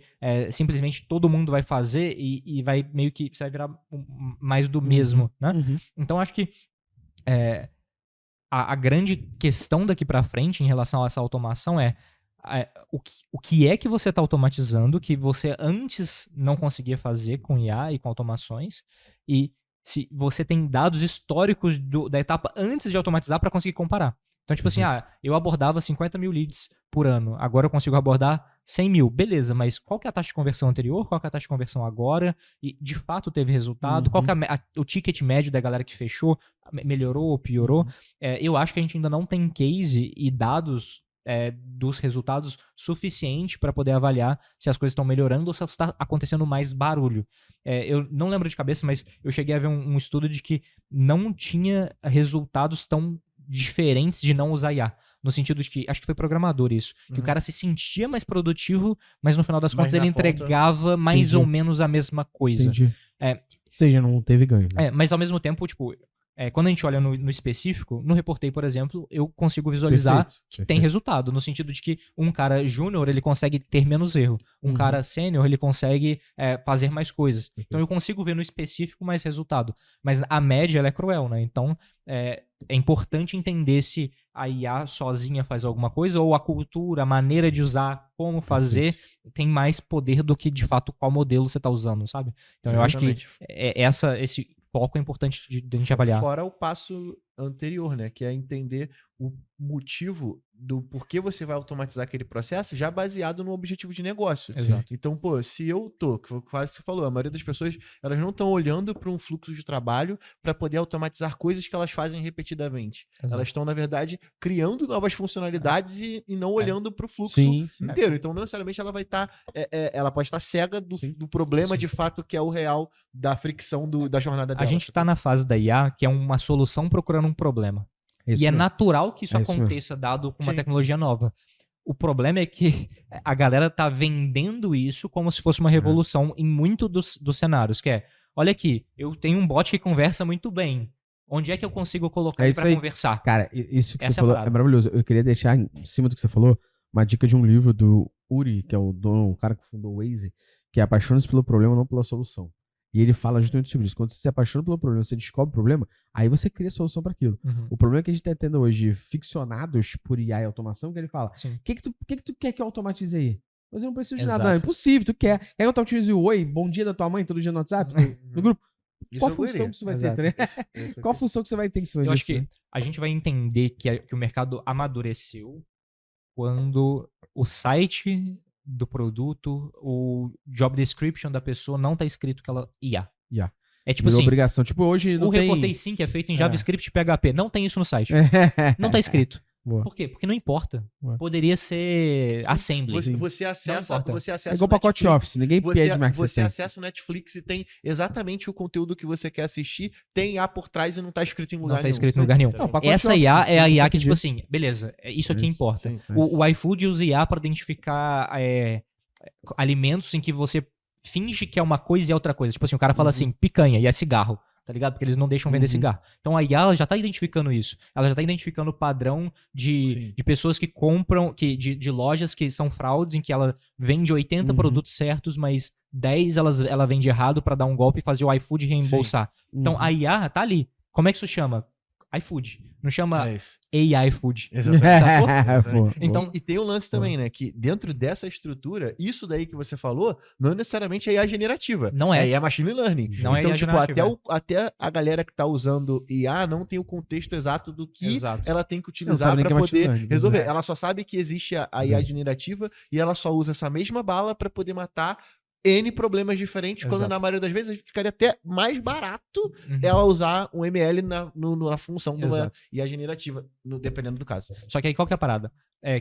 simplesmente todo mundo vai fazer e vai meio que você vai virar mais do mesmo, né? Então acho que a grande questão daqui pra frente em relação a essa automação é o que é que você está automatizando que você antes não conseguia fazer com IA e com automações, e se você tem dados históricos da etapa antes de automatizar para conseguir comparar. Então, tipo assim, eu abordava 50 mil leads por ano, agora eu consigo abordar 100 mil. Beleza, mas qual que é a taxa de conversão anterior? Qual que é a taxa de conversão agora? E de fato teve resultado? Qual que é o ticket médio da galera que fechou? Melhorou ou piorou? Eu acho que a gente ainda não tem case e dados dos resultados suficiente para poder avaliar se as coisas estão melhorando ou se está acontecendo mais barulho. Eu não lembro de cabeça, mas eu cheguei a ver um estudo de que não tinha resultados tão diferentes de não usar IA. No sentido de que, acho que foi programador isso, que o cara se sentia mais produtivo, mas no final das contas ele entregava mais ou menos a mesma coisa. Ou seja, não teve ganho. Né? Mas ao mesmo tempo, tipo, quando a gente olha no específico, no Reportei, por exemplo, eu consigo visualizar que tem resultado, no sentido de que um cara júnior, ele consegue ter menos erro. Um cara sênior, ele consegue fazer mais coisas. Então eu consigo ver no específico mais resultado. Mas a média, ela é cruel, né? Então é importante entender se a IA sozinha faz alguma coisa ou a cultura, a maneira de usar, como fazer, tem mais poder do que, de fato, qual modelo você está usando, sabe? Então eu acho que esse foco é importante de a gente avaliar. Fora o passo anterior, né? Que é entender o motivo do porquê você vai automatizar aquele processo já baseado no objetivo de negócio. Exato. Então, pô, se eu tô, que quase você falou, a maioria das pessoas, elas não estão olhando para um fluxo de trabalho para poder automatizar coisas que elas fazem repetidamente. Exato. Elas estão, na verdade, criando novas funcionalidades e não olhando para o fluxo inteiro. Então, não necessariamente ela vai estar, ela pode estar cega do problema de fato que é o real da fricção da jornada dela. A gente está na fase da IA que é uma solução procurando um problema. E é natural que isso aconteça dado com uma tecnologia nova. O problema é que a galera tá vendendo isso como se fosse uma revolução em muito dos cenários, que olha aqui, eu tenho um bot que conversa muito bem. Onde é que eu consigo colocar ele pra conversar? Cara, isso que você falou é maravilhoso. Eu queria deixar em cima do que você falou uma dica de um livro do Uri, que é o cara que fundou o Waze, que é Apaixone-se pelo problema, não pela solução. E ele fala justamente sobre isso. Quando você se apaixona pelo problema, você descobre o problema, aí você cria solução para aquilo. O problema que a gente tá tendo hoje, ficcionados por IA e automação, que ele fala, o que tu quer que eu automatize aí? Mas eu não preciso de nada, não, é impossível, tu quer. Quer que eu automatize o oi, bom dia da tua mãe, todo dia no WhatsApp, no grupo? Qual função que você vai ter, né? Qual função que você vai ter em cima disso? Eu acho que a gente vai entender que o mercado amadureceu quando o site do produto, o job description da pessoa não tá escrito que ela IA. É tipo assim, obrigação. Tipo, hoje não o tem... Reportei sim, que é feito em JavaScript e PHP. Não tem isso no site. Não tá escrito. Boa. Por quê? Porque não importa. Boa. Poderia ser assembly. Você acessa importa. É igual o pacote Netflix, Office, ninguém pede mais que você tenha. acessa o Netflix e tem exatamente o conteúdo que você quer assistir, tem IA por trás e não tá escrito em lugar Não tá nenhum. escrito em lugar nenhum. Não, pacote Essa Office, IA se é a você IA que, pedir. tipo assim, beleza, isso aqui Isso, importa. sim. O iFood usa IA para identificar alimentos em que você finge que é uma coisa e é outra coisa. Tipo assim, o cara fala assim, picanha, e é cigarro. Tá ligado? Porque eles não deixam vender cigarro. Então a IA ela já tá identificando isso. Ela já tá identificando o padrão de pessoas que compram, de lojas que são fraudes, em que ela vende 80 produtos certos, mas 10 ela vende errado pra dar um golpe e fazer o iFood reembolsar. Então a IA tá ali. Como é que isso chama? iFood. Não chama É isso. AI Food. Exatamente. Pô, Então, E tem um lance também, né? Que dentro dessa estrutura, isso daí que você falou, não é necessariamente IA generativa. Não é. É IA machine learning. Não é então, IA tipo, generativa, até a galera que tá usando IA não tem o contexto exato do que Exato. ela tem que Não utilizar sabe nem pra que é machine poder learning. resolver. É. Ela só sabe que existe a IA generativa e ela só usa essa mesma bala pra poder matar N problemas diferentes, quando Exato. na maioria das vezes ficaria até mais barato Uhum. ela usar um ML na função de uma Exato. IA generativa, dependendo do caso. Só que aí qual que é a parada?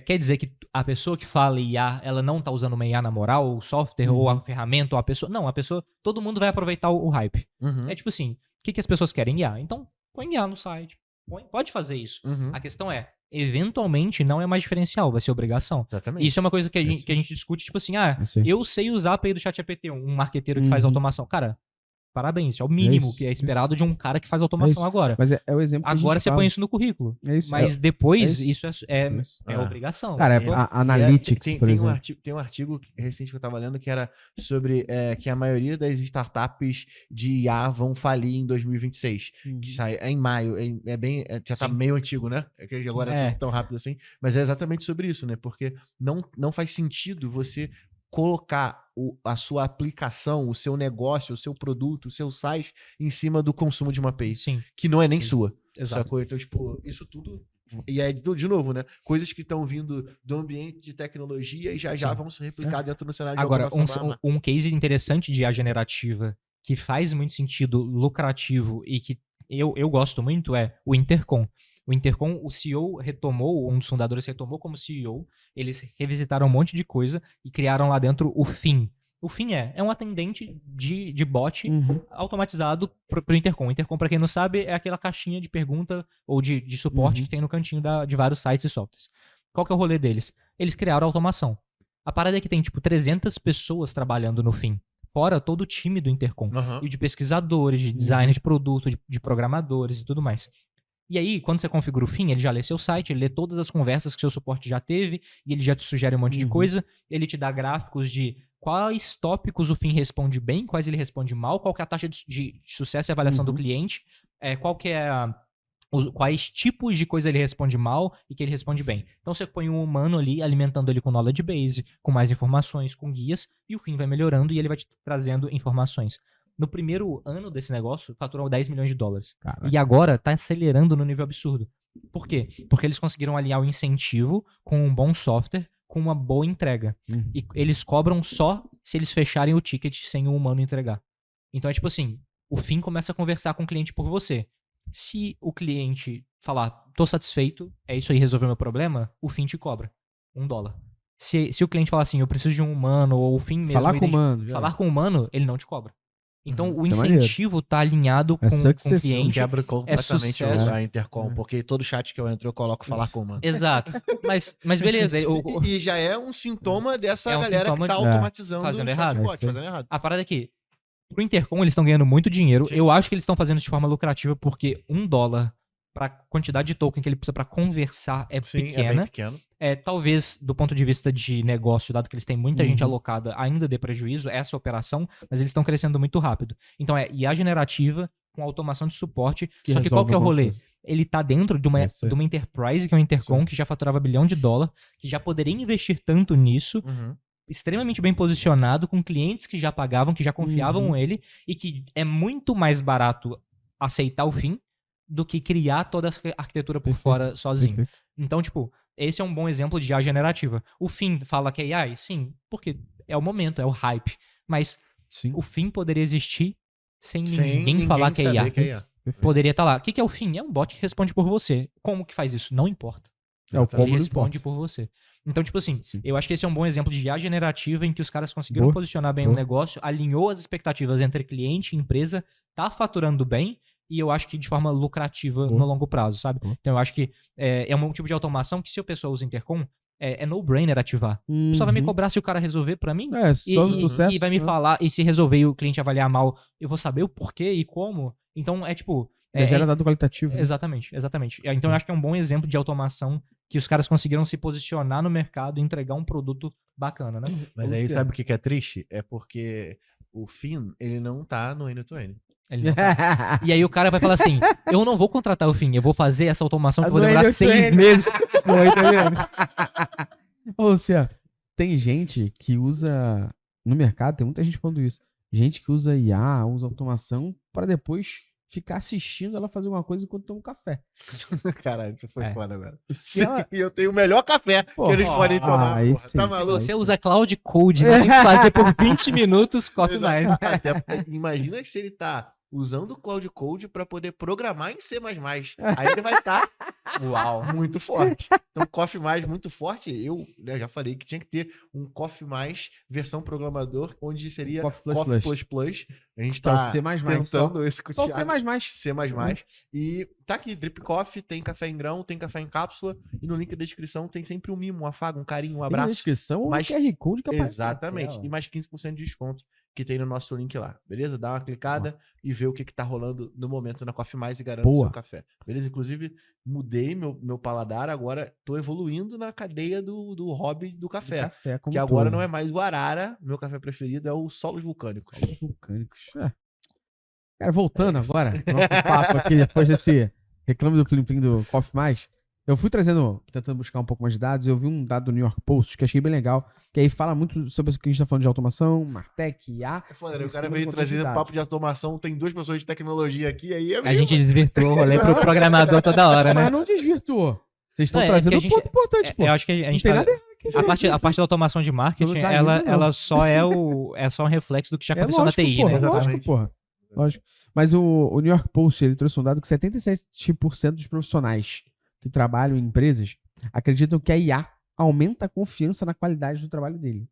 Quer dizer que a pessoa que fala IA, ela não tá usando uma IA na moral, ou software, ou a ferramenta, ou a pessoa... Não, a pessoa... Todo mundo vai aproveitar o hype. Uhum. É tipo assim, o que as pessoas querem? IA. Então, põe IA no site. Pode fazer isso. Uhum. A questão é, eventualmente não é mais diferencial, vai ser obrigação. Exatamente. Isso é uma coisa que a gente discute, tipo assim, eu sei usar a API do ChatGPT, um marqueteiro que faz automação. Cara, parabéns, é o mínimo isso, que é esperado de um cara que faz automação agora. Mas é o exemplo que a gente Agora você fala. põe isso no currículo. É isso. Mas depois, é isso é isso. obrigação. Cara, a Analytics, por exemplo. Tem um artigo recente que eu tava lendo que era sobre que a maioria das startups de IA vão falir em 2026. Que sai em maio. Já tá Sim. meio antigo, né? É que agora é tudo tão rápido assim. Mas é exatamente sobre isso, né? Porque não faz sentido você colocar a sua aplicação, o seu negócio, o seu produto, o seu site em cima do consumo de uma API, Sim, que não é nem Sim. sua. exato. Sacou? Então, tipo, isso tudo. E aí, de novo, né? Coisas que estão vindo do ambiente de tecnologia e já Sim. vão se replicar dentro do cenário de Agora, automação. um case interessante de IA generativa que faz muito sentido, lucrativo e que eu gosto muito é o Intercom. O Intercom, o CEO retomou, um dos fundadores retomou como CEO, eles revisitaram um monte de coisa e criaram lá dentro o FIM. O FIM é um atendente de bot automatizado pro Intercom. O Intercom, pra quem não sabe, é aquela caixinha de pergunta ou de suporte que tem no cantinho de vários sites e softwares. Qual que é o rolê deles? Eles criaram automação. A parada é que tem, tipo, 300 pessoas trabalhando no FIM. Fora todo o time do Intercom. E de pesquisadores, de designers de produto, de programadores e tudo mais. E aí, quando você configura o FIM, ele já lê seu site, ele lê todas as conversas que seu suporte já teve, e ele já te sugere um monte de coisa, ele te dá gráficos de quais tópicos o FIM responde bem, quais ele responde mal, qual que é a taxa de sucesso e avaliação do cliente, qual que é quais tipos de coisa ele responde mal e que ele responde bem. Então você põe um humano ali, alimentando ele com knowledge base, com mais informações, com guias, e o FIM vai melhorando e ele vai te trazendo informações. No primeiro ano desse negócio, faturou 10 milhões de dólares. Caraca. E agora tá acelerando no nível absurdo. Por quê? Porque eles conseguiram alinhar o incentivo com um bom software, com uma boa entrega. E eles cobram só se eles fecharem o ticket sem o humano entregar. Então é tipo assim, o FIM começa a conversar com o cliente por você. Se o cliente falar, tô satisfeito, é isso aí, resolveu meu problema, o FIM te cobra $1. Se o cliente falar assim, eu preciso de um humano, ou o FIM mesmo... Falar com o humano. Falar com o humano, ele não te cobra. Então, o Isso é incentivo tá alinhado com o cliente. Quebra completamente sucesso. a Intercom, porque todo chat que eu entro eu coloco falar com o humano. Exato. Mas beleza. E já é um sintoma dessa É um galera sintoma que tá de- automatizando Fazendo o errado. chatbot, fazendo errado. A parada é que, pro Intercom, eles estão ganhando muito dinheiro. Sim. Eu acho que eles estão fazendo isso de forma lucrativa, porque $1 pra quantidade de token que ele precisa pra conversar é Sim, é pequena. bem pequeno. Talvez, do ponto de vista de negócio, dado que eles têm muita gente alocada, ainda dê prejuízo essa operação, mas eles estão crescendo muito rápido. Então IA generativa com automação de suporte. Só que qual que é o rolê? Ele tá dentro de uma enterprise, que é o Intercom, que já faturava $1 bilhão, que já poderia investir tanto nisso, extremamente bem posicionado, com clientes que já pagavam, que já confiavam nele, e que é muito mais barato aceitar o FIM do que criar toda a arquitetura por fora sozinho. Então, tipo, esse é um bom exemplo de IA generativa. O FIM fala que é AI? Sim, porque é o momento, é o hype. Mas o FIM poderia existir sem ninguém falar que é IA. saber que é IA. Poderia estar lá. O que é o FIM? É um bot que responde por você. Como que faz isso? Não importa. É o Ele como não responde importa. por você. Então, tipo assim, Sim. eu acho que esse é um bom exemplo de IA generativa em que os caras conseguiram Boa. posicionar bem o Boa. negócio, alinhou as expectativas entre cliente e empresa, tá faturando bem e eu acho que de forma lucrativa Boa. no longo prazo, sabe? Boa. Então eu acho que é um tipo de automação que se a pessoa usa Intercom, é no-brainer ativar. A pessoa vai me cobrar se o cara resolver pra mim É, só e, sucesso. e vai me né? falar, e se resolver e o cliente avaliar mal, eu vou saber o porquê e como. Então é tipo... Já gera dado qualitativo. né? Exatamente, exatamente. Então eu acho que é um bom exemplo de automação que os caras conseguiram se posicionar no mercado e entregar um produto bacana, né? Mas aí sabe o que é triste? É porque o Finn, ele não tá no N2N. Ele não tá. E aí o cara vai falar assim, eu não vou contratar o fim, eu vou fazer essa automação que eu vou Do demorar N8N. 6 meses. Não, tá entendendo? Ô, Luciano, tem gente que usa. No mercado, tem muita gente falando isso. Gente que usa IA, usa automação, para depois ficar assistindo ela fazer uma coisa enquanto toma um café. Caralho, isso foi É. foda, velho. Se ela- E eu tenho o melhor café Pô, que eles podem tomar. aí Porra. sim, Tá sim. maluco? Você usa Cloud Code, né? Tem que fazer por 20 minutos Coffee Mais. Até, imagina se ele tá usando o Cloud Code pra poder programar em C++. Aí ele vai estar Uau. muito forte. Então, Coffee Mais muito forte. Eu já falei que tinha que ter um Coffee Mais versão programador, onde seria Coffee Coffee++. A gente Que é o tá C++, tentando esse com o Só Thiago. C++. C++. E tá aqui, Drip Coffee, tem café em grão, tem café em cápsula. E no link da descrição tem sempre um mimo, um afago, um carinho, um Tem na abraço. descrição Mas- o QR Code que aparece na Exatamente. tela. E mais 15% de desconto que tem no nosso link lá. Beleza? Dá uma clicada e vê o que tá rolando no momento na Coffee Mais e garante o Boa. seu café. Beleza? Inclusive, mudei meu paladar, agora tô evoluindo na cadeia do hobby do café. Café como Que agora todo. não é mais o Arara, meu café preferido é o Solos Vulcânicos. Solos vulcânicos. É. Cara, voltando É isso. agora, nosso papo aqui, depois desse reclame do Plim Plim do Coffee Mais, eu fui tentando buscar um pouco mais de dados, eu vi um dado do New York Post que achei bem legal, que aí fala muito sobre isso que a gente tá falando de automação, Martech, IA. É foda, né? O Em cara cima veio do trazer quantidade. papo de automação, tem 2 pessoas de tecnologia aqui, aí é A meio... gente desvirtuou o rolê pro programador toda hora, né? Mas não desvirtuou. Vocês estão Não, é trazendo que a um gente- ponto importante, pô. Eu acho que a Não gente tem tá... nada errado aqui. A parte da automação de marketing, Não desanima, não. ela só é só um reflexo do que já aconteceu na TI, porra, né? Exatamente. lógico, porra. Lógico. Mas o New York Post, ele trouxe um dado que 77% dos profissionais que trabalham em empresas acreditam que a IA aumenta a confiança na qualidade do trabalho dele.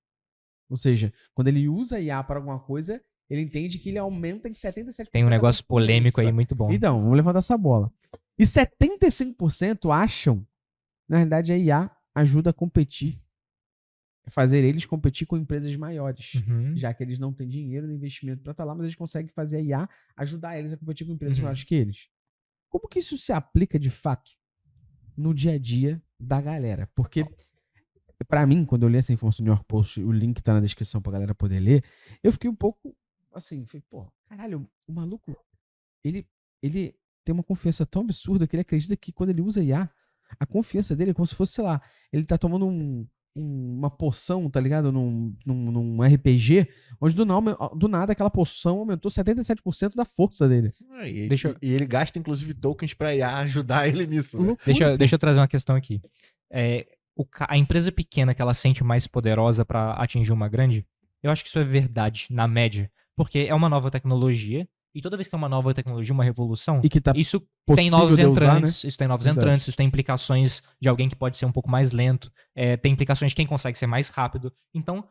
Ou seja, quando ele usa a IA para alguma coisa, ele entende que ele aumenta em 77%. Tem um a negócio polêmico aí confiança. muito bom. Então, vamos levantar essa bola. E 75% acham, na verdade, a IA ajuda a competir, fazer eles competir com empresas maiores. Uhum. Já que eles não têm dinheiro nem investimento para estar lá, mas eles conseguem fazer a IA ajudar eles a competir com empresas Uhum. maiores que eles. Como que isso se aplica de fato no dia a dia da galera? Porque, pra mim, quando eu li essa informação do New York Post, o link tá na descrição pra galera poder ler, eu fiquei um pouco assim, falei, pô, caralho, o maluco, ele tem uma confiança tão absurda que ele acredita que quando ele usa IA, a confiança dele é como se fosse, sei lá, ele tá tomando uma poção, tá ligado? Num RPG, onde do nada aquela poção aumentou 77% da força dele. E, Deixa eu- e ele gasta, inclusive, tokens pra IA ajudar ele nisso. Né? Loucura. Deixa eu trazer uma questão aqui. A empresa pequena que ela sente mais poderosa pra atingir uma grande, eu acho que isso é verdade, na média. Porque é uma nova tecnologia, e toda vez que é uma nova tecnologia, uma revolução, E que tá isso possível tem novos de usar, né? entrantes, isso tem novos Verdade. entrantes, isso tem implicações de alguém que pode ser um pouco mais lento, tem implicações de quem consegue ser mais rápido. Então,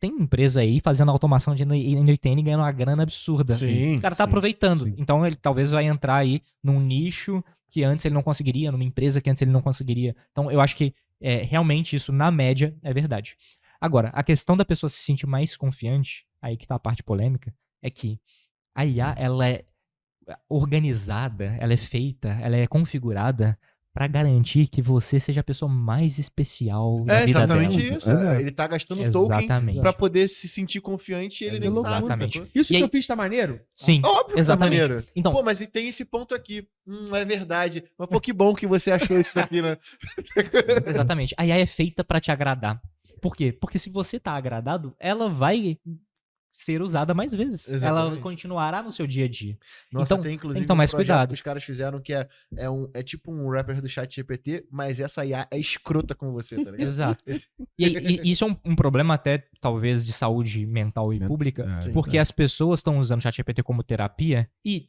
tem empresa aí fazendo automação de N8N ganhando uma grana absurda. Sim. O cara tá sim. aproveitando. sim. Então ele talvez vai entrar aí num nicho que antes ele não conseguiria, numa empresa que antes ele não conseguiria. Então eu acho que realmente isso, na média, é verdade. Agora, a questão da pessoa se sentir mais confiante, aí que tá a parte polêmica, é que a IA, ela é organizada, ela é feita, ela é configurada pra garantir que você seja a pessoa mais especial da É vida exatamente dela. isso. Exato. Ele tá gastando token Exatamente. pra poder se sentir confiante e ele nem tá. Exatamente. sacou? Isso E que aí- eu fiz tá maneiro? Sim, Óbvio que exatamente. tá maneiro. Então, Pô, mas e tem esse ponto aqui. É verdade. Mas pô, que bom que você achou isso daqui, né? exatamente. A IA é feita pra te agradar. Por quê? Porque se você tá agradado, ela vai ser usada mais vezes. Ela Exatamente. continuará no seu dia a dia. Nossa, Então, tem inclusive tem que tomar mais projeto cuidado. que os caras fizeram que é tipo um rapper do chat GPT, mas essa IA é escrota com você, tá ligado? Exato. E isso é um problema até, talvez, de saúde mental e pública, É, Sim. porque as pessoas estão usando o ChatGPT como terapia e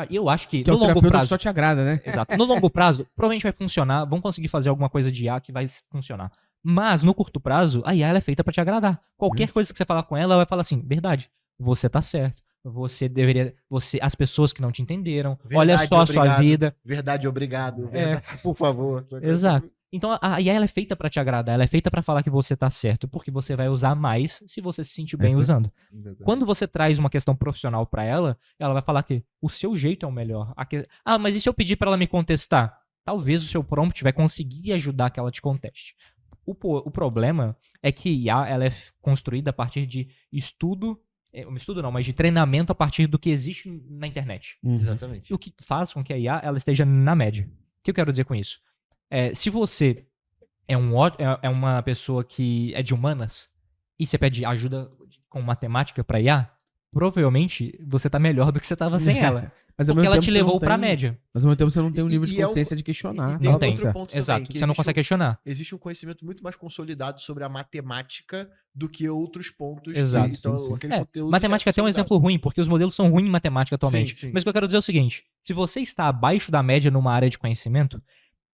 Eu acho que Que é no o longo terapeuta que prazo... só te agrada, né? Exato. No longo prazo, provavelmente vai funcionar, vão conseguir fazer alguma coisa de IA que vai funcionar. Mas no curto prazo, a IA ela é feita pra te agradar. Qualquer Isso. coisa que você falar com ela vai falar assim, verdade, você tá certo. Você deveria... as pessoas que não te entenderam, olha Verdade, só a sua obrigado. vida. Verdade, obrigado. É. Verdade, por favor. Exato. Então a IA ela é feita pra te agradar, ela é feita pra falar que você tá certo, porque você vai usar mais se você se sentir bem Essa- usando. Exatamente. Quando você traz uma questão profissional pra ela, ela vai falar que o seu jeito é o melhor. Mas e se eu pedir pra ela me contestar? Talvez o seu prompt vai conseguir ajudar que ela te conteste. O problema é que IA ela é construída a partir de estudo não, mas de treinamento a partir do que existe na internet. Exatamente. E o que faz com que a IA ela esteja na média. O que eu quero dizer com isso? Se você é uma pessoa que é de humanas e você pede ajuda com matemática pra IA, provavelmente você tá melhor do que você tava sem ela. Mas ao Porque mesmo ela tempo te você não levou pra tem- média. Mas ao mesmo tempo você não tem um nível de E é um- consciência de questionar. e tem Não um tem. outro ponto também, Exato. que Você não existe consegue questionar. Existe um conhecimento muito mais consolidado sobre a matemática do que outros pontos. Exato, Então, sim, sim. aquele conteúdo Matemática é até um consolidado. exemplo ruim, porque os modelos são ruins em matemática atualmente. Sim, sim. Mas o que eu quero dizer é o seguinte: se você está abaixo da média numa área de conhecimento,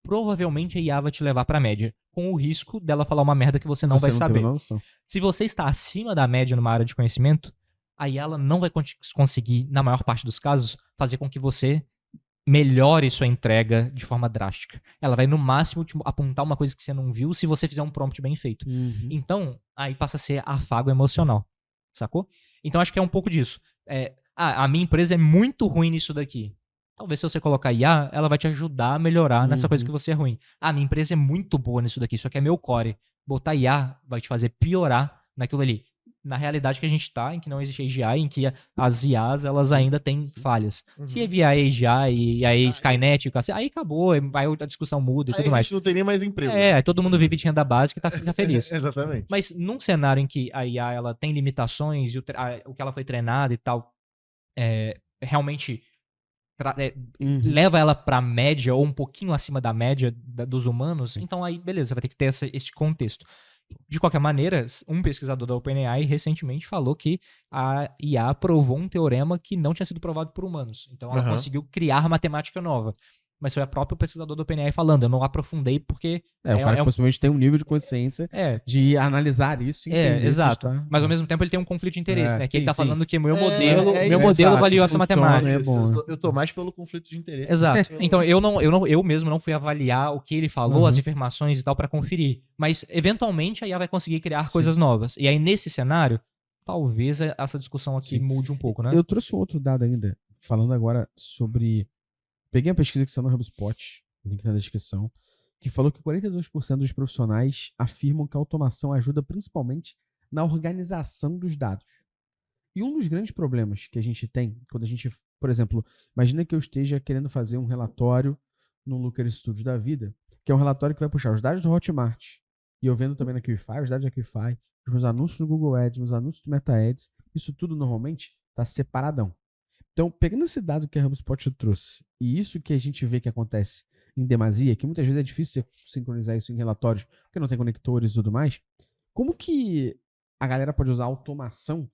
provavelmente a IA vai te levar pra média, com o risco dela falar uma merda que você não vai tem saber. noção. Se você está acima da média numa área de conhecimento, aí ela não vai conseguir, na maior parte dos casos, fazer com que você melhore sua entrega de forma drástica. Ela vai, no máximo, te apontar uma coisa que você não viu se você fizer um prompt bem feito. Então, aí passa a ser afago emocional. Sacou? Então, acho que é um pouco disso. A minha empresa é muito ruim nisso daqui. Talvez se você colocar IA, ela vai te ajudar a melhorar nessa coisa que você é ruim. Minha empresa é muito boa nisso daqui, isso aqui é meu core. Botar IA vai te fazer piorar naquilo ali. Na realidade que a gente tá, em que não existe AGI, em que as IAs, elas ainda têm falhas. Se vier AGI e aí Skynet, aí acabou, aí a discussão muda e Aí tudo a mais. gente não tem nem mais emprego. Aí todo mundo vive de renda básica e fica feliz. Exatamente. Mas num cenário em que a IA ela tem limitações e o que ela foi treinada e tal, realmente leva ela pra média ou um pouquinho acima da média dos humanos, então aí beleza, vai ter que ter esse contexto. De qualquer maneira, um pesquisador da OpenAI recentemente falou que a IA provou um teorema que não tinha sido provado por humanos. Então ela conseguiu criar matemática nova. Mas foi a própria pesquisador do OpenAI falando. Eu não aprofundei porque... O cara que possivelmente tem um nível de consciência de analisar isso e entender exato. se está... Mas ao mesmo tempo ele tem um conflito de interesse, né? Que ele tá falando que meu exato, modelo avaliou essa matemática. É bom. Eu tô mais pelo conflito de interesse. Exato. Então eu mesmo não fui avaliar o que ele falou, as informações e tal, pra conferir. Mas eventualmente a IA vai conseguir criar coisas novas. E aí nesse cenário, talvez essa discussão aqui mude um pouco, né? Eu trouxe um outro dado ainda, falando agora sobre... Peguei uma pesquisa que saiu no HubSpot, link na descrição, que falou que 42% dos profissionais afirmam que a automação ajuda principalmente na organização dos dados. E um dos grandes problemas que a gente tem, quando a gente, por exemplo, imagina que eu esteja querendo fazer um relatório no Looker Studio da vida, que é um relatório que vai puxar os dados do Hotmart, e eu vendo também na Qlify, os dados da Qlify, os meus anúncios do Google Ads, meus anúncios do Meta Ads, isso tudo normalmente está separadão. Então, pegando esse dado que a HubSpot trouxe, e isso que a gente vê que acontece em demasia, que muitas vezes é difícil sincronizar isso em relatórios, porque não tem conectores e tudo mais, como que a galera pode usar automação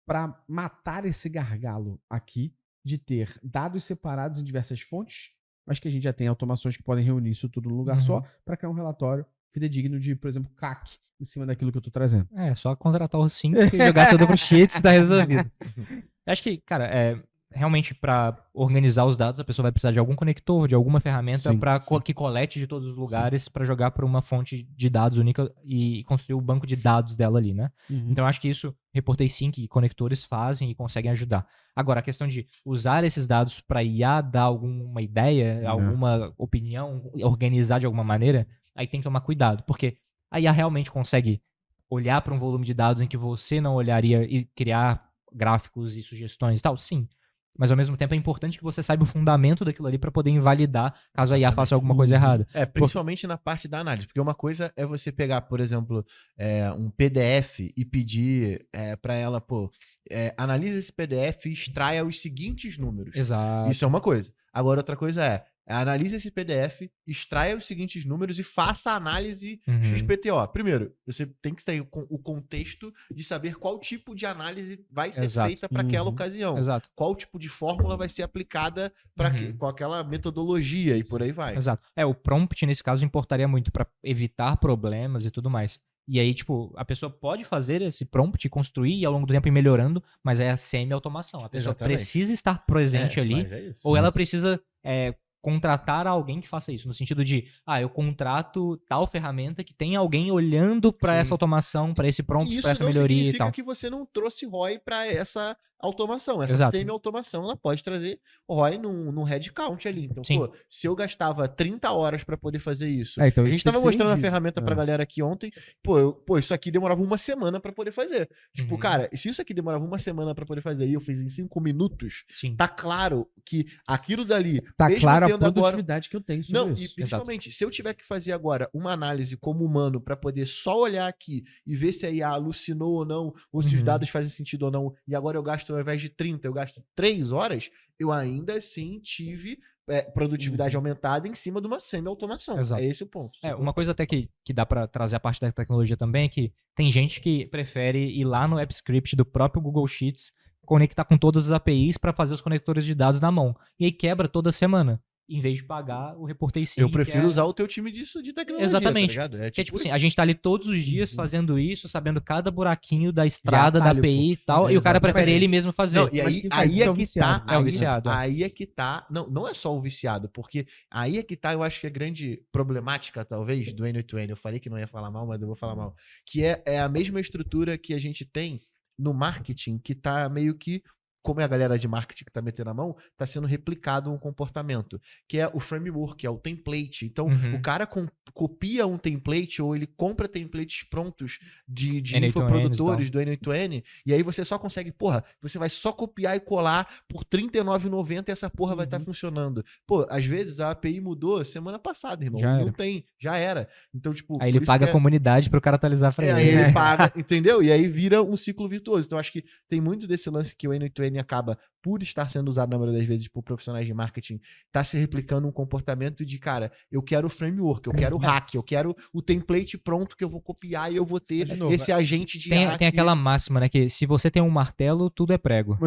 para matar esse gargalo aqui de ter dados separados em diversas fontes, mas que a gente já tem automações que podem reunir isso tudo num lugar só para criar um relatório fidedigno de, por exemplo, CAC em cima daquilo que eu tô trazendo. Só contratar o sync e jogar tudo pro Sheets e tá resolvido. Acho que, cara, realmente para organizar os dados a pessoa vai precisar de algum conector, de alguma ferramenta que colete de todos os lugares para jogar para uma fonte de dados única e construir o banco de dados dela ali, né? Então acho que isso Reportei Sync e conectores fazem e conseguem ajudar. Agora, a questão de usar esses dados para IA dar alguma ideia, alguma opinião, organizar de alguma maneira, aí tem que tomar cuidado, porque a IA realmente consegue olhar para um volume de dados em que você não olharia e criar gráficos e sugestões e tal? Sim. Mas ao mesmo tempo é importante que você saiba o fundamento daquilo ali para poder invalidar caso a IA faça alguma coisa errada. Principalmente na parte da análise. Porque uma coisa é você pegar, por exemplo, um PDF e pedir para ela, analisa esse PDF e extraia os seguintes números. Exato. Isso é uma coisa. Agora, outra coisa Analise esse PDF, extraia os seguintes números e faça a análise Uhum. XPTO. Primeiro, você tem que ter o contexto de saber qual tipo de análise vai ser Exato. feita para aquela Uhum. ocasião. Exato. Qual tipo de fórmula vai ser aplicada para Uhum. com aquela metodologia e por aí vai. Exato. O prompt, nesse caso, importaria muito pra evitar problemas e tudo mais. E aí, tipo, a pessoa pode fazer esse prompt, construir e ao longo do tempo ir melhorando, mas é a semi-automação. A pessoa Exatamente. precisa estar presente ali, Mas é isso. ou ela precisa contratar alguém que faça isso. No sentido de, eu contrato tal ferramenta que tem alguém olhando pra Sim. essa automação, pra esse prompt, Isso pra essa não melhoria e significa tal. que você não trouxe ROI para essa automação. Essa Exato. semi-automação, ela pode trazer ROI num headcount ali. Então, Sim. pô, se eu gastava 30 horas para poder fazer isso, Então a isso gente tem tava que ser mostrando a medido. ferramenta pra galera aqui ontem, pô, isso aqui demorava uma semana para poder fazer. Tipo, Uhum. cara, se isso aqui demorava uma semana para poder fazer e eu fiz em 5 minutos, Sim. tá claro que aquilo dali, Tá mesmo claro a tendo agora... produtividade que eu tenho sobre Não, isso. e principalmente, se eu tiver que fazer agora uma análise como humano para poder só olhar aqui e ver se a IA alucinou ou não, ou se os Uhum. dados fazem sentido ou não, e agora eu gasto, ao invés de 30, eu gasto 3 horas, eu ainda assim tive produtividade aumentada em cima de uma semi-automação. Exato. É esse o ponto. Uma coisa até que dá pra trazer a parte da tecnologia também é que tem gente que prefere ir lá no AppScript do próprio Google Sheets, conectar com todas as APIs pra fazer os conectores de dados na mão. E aí quebra toda semana, em vez de pagar o Reportei Sim. Eu prefiro usar o teu time disso de tecnologia, Exatamente. tá ligado? Que é tipo assim, a gente tá ali todos os dias fazendo isso, sabendo cada buraquinho da estrada, da atalho, API e tal, e o cara Exatamente. prefere ele mesmo fazer. Não, e Mas aí, quem faz aí isso é é o que viciado. tá. É o viciado. Aí é que tá. Não, não é só o viciado, porque aí é que tá, eu acho que a grande problemática, talvez, do N8N. Eu falei que não ia falar mal, mas eu vou falar mal. Que é a mesma estrutura que a gente tem no marketing, que tá meio que, como é a galera de marketing que tá metendo a mão, tá sendo replicado um comportamento, que é o framework, é o template. Então, Uhum. o cara copia um template ou ele compra templates prontos de N8Ns infoprodutores do N8N, e aí você só consegue, você vai só copiar e colar por R$39,90 e essa porra vai estar funcionando. Pô, às vezes a API mudou semana passada, irmão. Já Não era. tem, já era. Então, tipo, Aí ele por isso paga que a comunidade pro cara atualizar pra ele. aí ele paga, entendeu? E aí vira um ciclo virtuoso. Então, acho que tem muito desse lance que o N8N acaba, por estar sendo usado na maioria das vezes por profissionais de marketing, tá se replicando um comportamento de, cara, eu quero o framework, eu quero o hack, eu quero o template pronto que eu vou copiar e eu vou ter De novo, esse agente de Tem hack. aquela máxima, né? Que se você tem um martelo, tudo é prego.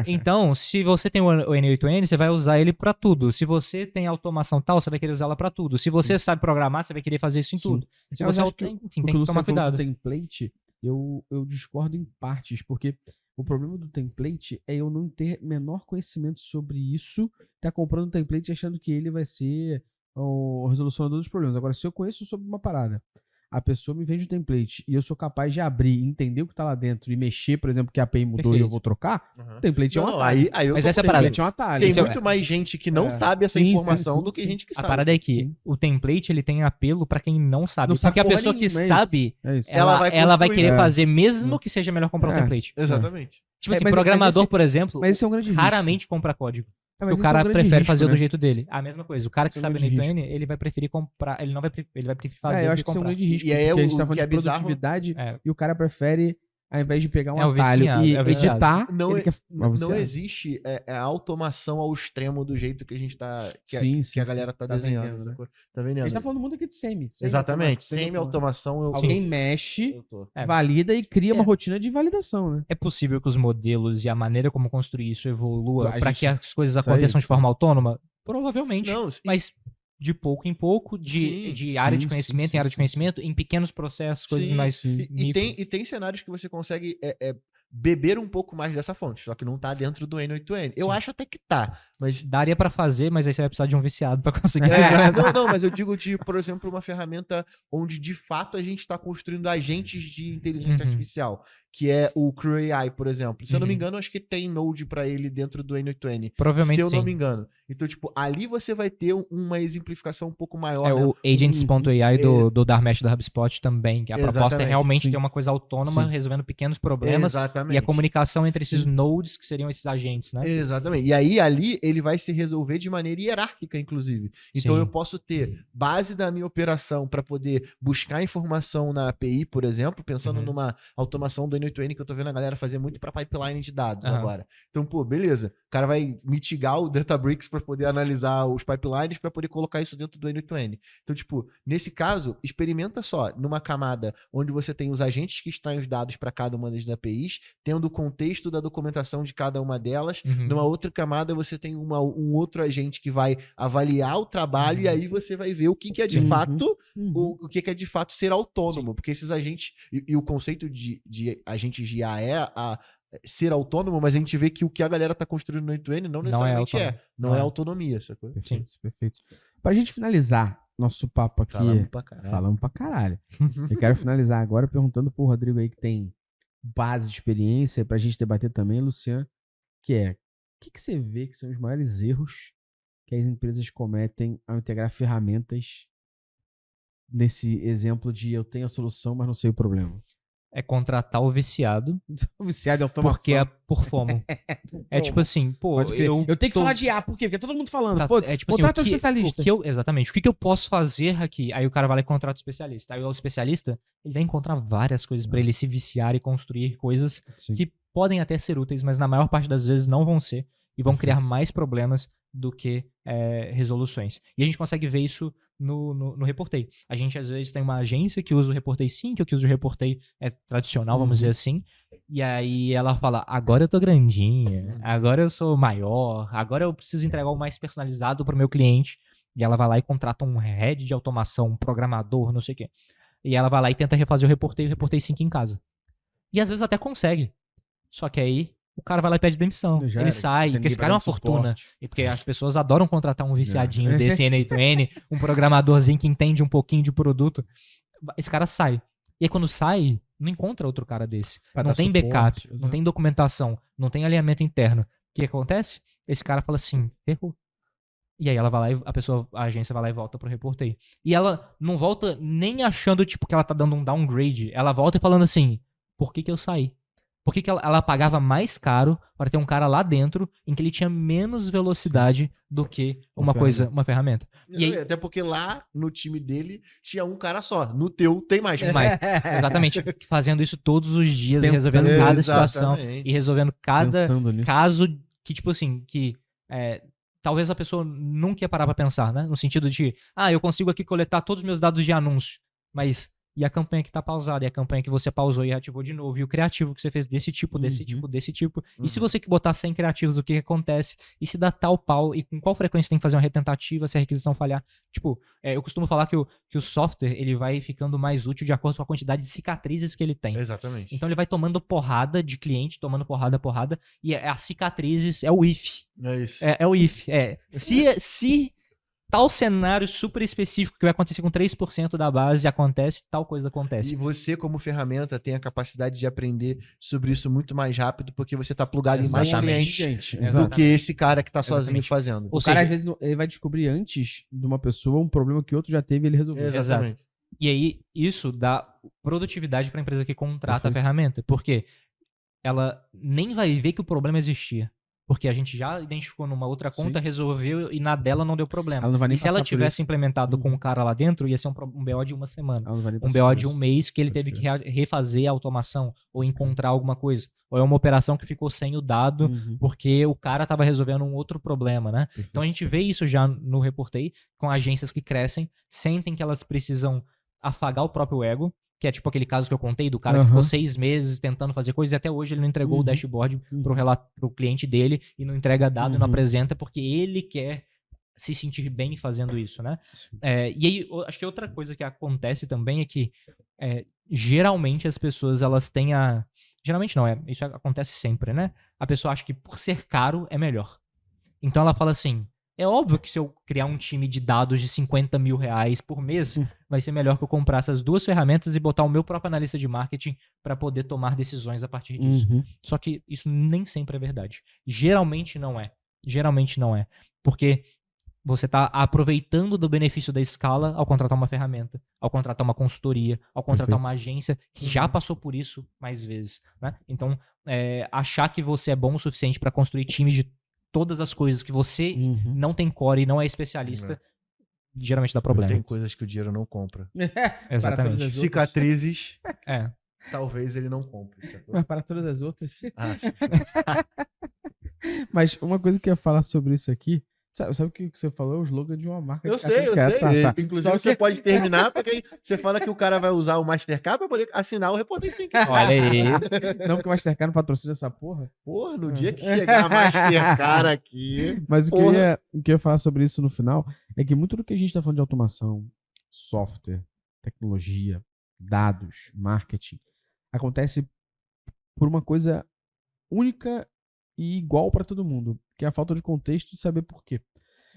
Então, se você tem o N8N, você vai usar ele pra tudo. Se você tem automação tal, você vai querer usá-la pra tudo. Se você sabe programar, você vai querer fazer isso em Sim. tudo. Se Mas você acho que enfim, o tem que o que Luciano tomar falou do cuidado. template, eu discordo em partes, porque o problema do template é eu não ter menor conhecimento sobre isso, tá comprando um template achando que ele vai ser o resolucionador dos problemas. Agora, se eu conheço sobre uma parada, a pessoa me vende o template e eu sou capaz de abrir, entender o que tá lá dentro e mexer, por exemplo, que a API mudou e eu Perfeito. vou trocar, Uhum. o template é um Não, atalho. aí eu Mas tô essa é a com parada. Template é um atalho. Tem Esse é o- muito mais gente que não É. sabe essa Sim, sim, informação sim, do que sim. gente que A sabe. parada é que Sim. o template ele tem apelo pra quem não sabe. Não sabe porque a porra pessoa que nenhuma, é sabe, É isso. Ela vai ela vai construir. querer É. fazer mesmo que seja melhor comprar o É. template. Exatamente. Tipo assim, mas programador, esse- por exemplo, Mas esse é um grande risco. raramente compra código. Mas Porque o esse cara é um grande prefere risco, fazer né? do jeito dele. A mesma coisa. O cara que Esse é um sabe grande N8N, ele vai preferir comprar. Ele vai preferir fazer eu do acho que que isso é um comprar. grande risco. E aí porque a gente o tá que falando é de bizarro- produtividade É. e o cara prefere, ao invés de pegar um É o atalho viciado, e é o viciado. editar, Não, ele quer... não viciado. existe a automação ao extremo do jeito que a gente tá. Que, Sim, que sim, a sim. galera tá Tá desenhando. vendendo, né? sacou? Tá A vendendo. gente tá falando muito aqui de semi. Exatamente. Semi-automação. Semi-automação eu Alguém mexe, eu tô. É. valida e cria uma É. rotina de validação, né? É possível que os modelos e a maneira como construir isso evolua A pra gente- que as coisas isso aí, aconteçam de sim. forma autônoma? Provavelmente. Não, Mas de pouco em pouco, de Sim, área de sim, conhecimento sim, em área sim, de conhecimento, em pequenos processos, coisas Sim, mais sim. micro. E tem cenários que você consegue beber um pouco mais dessa fonte, só que não tá dentro do N8N. Eu Sim. acho até que tá, mas Daria pra fazer, mas aí você vai precisar de um viciado pra conseguir. não, mas eu digo de, por exemplo, uma ferramenta onde de fato a gente está construindo agentes de inteligência Uhum. artificial, que é o Crew AI, por exemplo. Se eu não me Uhum. engano, acho que tem Node para ele dentro do N8N. Provavelmente Se eu não sim. me engano. Então, tipo, ali você vai ter uma exemplificação um pouco maior. É né? o Agents.ai do Dharmesh da HubSpot também, que a proposta é Exatamente, realmente sim. ter uma coisa autônoma, Sim. resolvendo pequenos problemas Exatamente. e a comunicação entre esses nodes, que seriam esses agentes, né? Exatamente. E aí, ali, ele vai se resolver de maneira hierárquica, inclusive. Então, Sim. eu posso ter base da minha operação para poder buscar informação na API, por exemplo, pensando Uhum. numa automação do end-to-end que eu tô vendo a galera fazer muito pra pipeline de dados agora. Então, pô, beleza. O cara vai mitigar o Databricks pra poder analisar os pipelines pra poder colocar isso dentro do end-to-end. Então, tipo, nesse caso, experimenta só numa camada onde você tem os agentes que extraem os dados para cada uma das APIs, tendo o contexto da documentação de cada uma delas. Numa outra camada, você tem um outro agente que vai avaliar o trabalho e aí você vai ver o que é de fato, o que é de fato ser autônomo. Porque esses agentes, e o conceito de agentes de IA é ser autônomo, mas a gente vê que o que a galera tá construindo no end-to-end não necessariamente não é autonomia, sacou? Perfeito, perfeito. Pra gente finalizar nosso papo aqui. Falamos pra caralho. Eu quero finalizar agora perguntando pro Rodrigo aí que tem base de experiência pra gente debater também, Luciano, que é, o que você vê que são os maiores erros que as empresas cometem ao integrar ferramentas nesse exemplo de eu tenho a solução, mas não sei o problema? É contratar o viciado. O viciado é automação. Porque é por FOMO. É tipo assim, pô, eu tenho que falar de IA, por quê? Porque é todo mundo falando. Tá, Foda-se, é tipo contrata assim, um especialista. Exatamente. O que eu posso fazer aqui? Aí o cara vai lá e contrata o especialista. Aí o especialista, ele vai encontrar várias coisas pra ele se viciar e construir coisas que podem até ser úteis, mas na maior parte das vezes não vão ser e vão criar mais problemas do que resoluções. E a gente consegue ver isso no Reportei. A gente às vezes tem uma agência que usa o Reportei 5, que usa o Reportei tradicional, vamos dizer assim, e aí ela fala, agora eu tô grandinha, agora eu sou maior, agora eu preciso entregar o mais personalizado pro meu cliente, e ela vai lá e contrata um head de automação, um programador, não sei o quê. E ela vai lá e tenta refazer o Reportei 5 em casa. E às vezes até consegue. Só que aí o cara vai lá e pede demissão. Ele sai, porque esse cara é uma fortuna. E porque as pessoas adoram contratar um viciadinho desse end-to-end, um programadorzinho que entende um pouquinho de produto. Esse cara sai. E aí quando sai, não encontra outro cara desse. Não tem backup, não tem documentação, não tem alinhamento interno. O que acontece? Esse cara fala assim, errou. E aí ela vai lá e a agência vai lá e volta pro Reportei. E ela não volta nem achando tipo que ela tá dando um downgrade. Ela volta e falando assim, por que eu saí? Por que ela pagava mais caro para ter um cara lá dentro em que ele tinha menos velocidade do que uma ferramenta? E aí, até porque lá no time dele tinha um cara só. No teu tem mais. Exatamente. Fazendo isso todos os dias e resolvendo cada situação e resolvendo cada caso que, tipo assim, que talvez a pessoa nunca ia parar pra pensar, né? No sentido de, eu consigo aqui coletar todos os meus dados de anúncio, mas... E a campanha que tá pausada, e a campanha que você pausou e ativou de novo, e o criativo que você fez desse tipo, desse tipo. E se você botar 100 criativos, o que acontece? E se dá tal pau, e com qual frequência tem que fazer uma retentativa se a requisição falhar? Tipo, eu costumo falar que o software, ele vai ficando mais útil de acordo com a quantidade de cicatrizes que ele tem. Exatamente. Então ele vai tomando porrada de cliente, tomando porrada, e as cicatrizes é o if. É isso. É o if. Se tal cenário super específico que vai acontecer com 3% da base acontece, tal coisa acontece. E você, como ferramenta, tem a capacidade de aprender sobre isso muito mais rápido, porque você tá plugado em mais clientes do que esse cara que tá sozinho fazendo. O cara, às vezes, ele vai descobrir antes de uma pessoa um problema que outro já teve e ele resolveu. Exatamente. E aí, isso dá produtividade para a empresa que contrata a ferramenta, porque ela nem vai ver que o problema existia. Porque a gente já identificou numa outra conta, resolveu e na dela não deu problema. E se ela tivesse implementado com um cara lá dentro, ia ser um BO de uma semana. Um BO de um mês que ele teve que refazer a automação ou encontrar alguma coisa. Ou é uma operação que ficou sem o dado porque o cara estava resolvendo um outro problema, né? Então a gente vê isso já no Reportei, com agências que crescem, sentem que elas precisam afagar o próprio ego, que é tipo aquele caso que eu contei do cara que ficou 6 meses tentando fazer coisas e até hoje ele não entregou o dashboard pro cliente dele e não entrega dado e não apresenta porque ele quer se sentir bem fazendo isso, né? E aí, acho que outra coisa que acontece também é que geralmente as pessoas, elas têm geralmente não, isso acontece sempre, né? A pessoa acha que por ser caro é melhor. Então ela fala assim, é óbvio que se eu criar um time de dados de 50 mil reais por mês, vai ser melhor que eu comprar essas duas ferramentas e botar o meu próprio analista de marketing para poder tomar decisões a partir disso. Só que isso nem sempre é verdade. Geralmente não é. Porque você está aproveitando do benefício da escala ao contratar uma ferramenta, ao contratar uma consultoria, ao contratar uma agência que já passou por isso mais vezes, né? Então, achar que você é bom o suficiente para construir times de todas as coisas que você não tem core e não é especialista, geralmente dá problema. Tem coisas que o dinheiro não compra. Exatamente. Cicatrizes. talvez ele não compre. Sacou? Mas para todas as outras. Ah, sim. Mas uma coisa que eu ia falar sobre isso aqui, sabe o que você falou? É o slogan de uma marca. Eu de cartão sei, de eu crédito. sei. Tá. Inclusive, Só você que- pode terminar, porque aí você fala que o cara vai usar o Mastercard pra poder assinar o Reportei Sem Querer. Olha aí. Não, porque o Mastercard não patrocina essa porra. Porra, no dia que chegar a Mastercard aqui... Mas Porra. o que eu ia falar sobre isso no final é que muito do que a gente tá falando de automação, software, tecnologia, dados, marketing, acontece por uma coisa única e igual para todo mundo, que é a falta de contexto e saber por quê.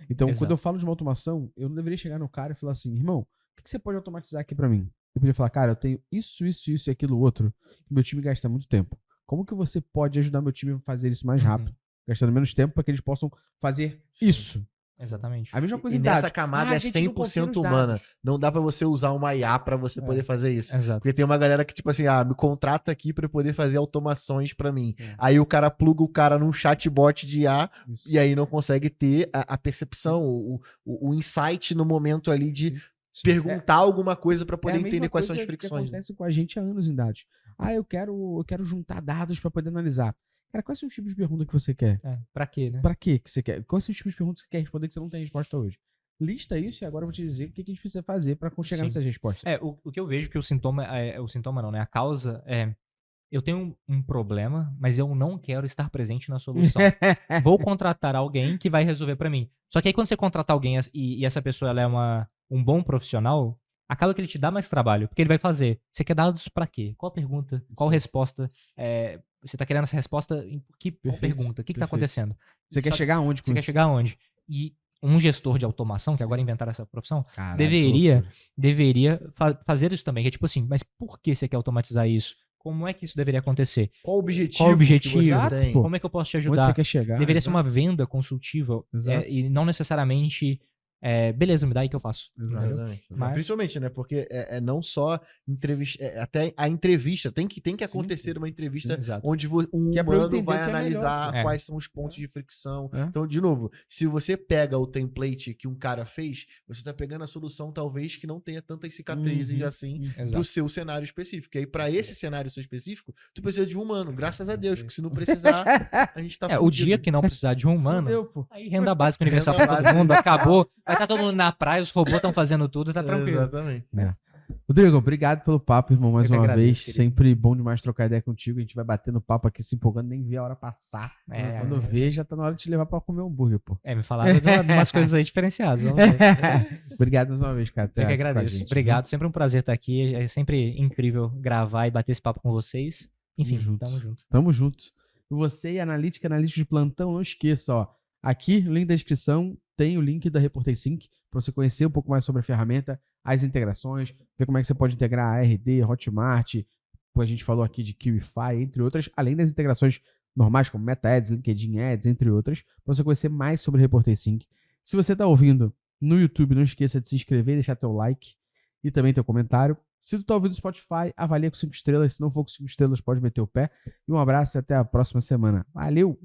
Então, Exato. quando eu falo de uma automação, eu não deveria chegar no cara e falar assim, irmão, o que você pode automatizar aqui para mim? Eu podia falar, cara, eu tenho isso e aquilo outro, que meu time gasta muito tempo. Como que você pode ajudar meu time a fazer isso mais rápido? Gastando menos tempo para que eles possam fazer isso. Exatamente. A mesma coisa E em nessa dados. camada Ah, é a gente não confia 100% nos humana. dados. Não dá pra você usar uma IA pra você poder fazer isso. Exato. Porque tem uma galera que, tipo assim, me contrata aqui pra eu poder fazer automações pra mim. É. Aí o cara pluga o cara num chatbot de IA Isso. e aí não consegue ter a percepção, o insight no momento ali de Sim. perguntar alguma coisa pra É poder a mesma entender quais são as coisa que fricções. né? acontece com a gente há anos em dados. Ah, eu quero juntar dados para poder analisar. Cara, quais são os tipos de pergunta que você quer? Pra quê, né? Pra quê que você quer? Quais são os tipos de perguntas que você quer responder que você não tem resposta hoje? Lista isso e agora eu vou te dizer o que a gente precisa fazer para chegar Sim. nessas respostas. O que eu vejo que o sintoma não, né? A causa é, eu tenho um problema, mas eu não quero estar presente na solução. Vou contratar alguém que vai resolver pra mim. Só que aí quando você contratar alguém e essa pessoa ela é um bom profissional, acaba que ele te dá mais trabalho, porque ele vai fazer. Você quer dados pra quê? Qual pergunta? Qual Sim. resposta? Você tá querendo essa resposta em qual Perfeito, pergunta? O que tá perfeito. acontecendo? Você quer Sabe? chegar aonde com Você quer isso? chegar aonde? E um gestor de automação, que Sim. agora inventaram essa profissão, Caralho, deveria que loucura. fazer isso também. Que é tipo assim, mas por que você quer automatizar isso? Como é que isso deveria acontecer? Qual o objetivo? Qual o objetivo? Que você Exato, tem? pô. Como é que eu posso te Onde ajudar? você quer chegar? Deveria ser exato, uma venda consultiva Exato. e não necessariamente, beleza, me dá aí que eu faço. Exato. Exatamente. Mas- Principalmente, né? Porque é não só entrevista, até a entrevista. Tem que Sim, acontecer uma entrevista Sim, exato. onde um Que é pra eu humano entender vai o que é analisar melhor. quais são os pontos de fricção. É. Então, de novo, se você pega o template que um cara fez, você tá pegando a solução talvez que não tenha tantas cicatrizes Uhum. assim pro Exato. seu cenário específico. E aí, pra esse cenário seu específico, tu precisa de um humano. Graças a Deus, porque se não precisar, a gente tá O dia que não precisar de um humano, Fudeu, pô. aí renda básica universal Renda pra todo básica mundo, universal. acabou. Vai estar todo mundo na praia, os robôs estão fazendo tudo, tá tranquilo. Exatamente. Rodrigo, obrigado pelo papo, irmão, mais Eu que uma agradeço, vez. querido. Sempre bom demais trocar ideia contigo. A gente vai batendo papo aqui, se empolgando, nem vê a hora passar. Quando vê, já tá na hora de te levar pra comer hambúrguer, pô. Me falaram de umas coisas aí diferenciadas. Vamos ver. Obrigado mais uma vez, cara. Eu que aqui com a agradeço. gente, Obrigado, sempre um prazer estar aqui. É sempre incrível gravar e bater esse papo com vocês. Enfim, junto. tamo junto. Tamo junto. E você, analítico de plantão, não esqueça, ó. Aqui, no link da descrição, tem o link da Reportei Sync, para você conhecer um pouco mais sobre a ferramenta, as integrações, ver como é que você pode integrar a ARD, Hotmart, a gente falou aqui de QIFI, entre outras, além das integrações normais, como Meta Ads, LinkedIn Ads, entre outras, para você conhecer mais sobre a Reportei Sync. Se você está ouvindo no YouTube, não esqueça de se inscrever, deixar teu like e também teu comentário. Se tu tá ouvindo no Spotify, avalia com 5 estrelas. Se não for com 5 estrelas, pode meter o pé. E um abraço e até a próxima semana. Valeu!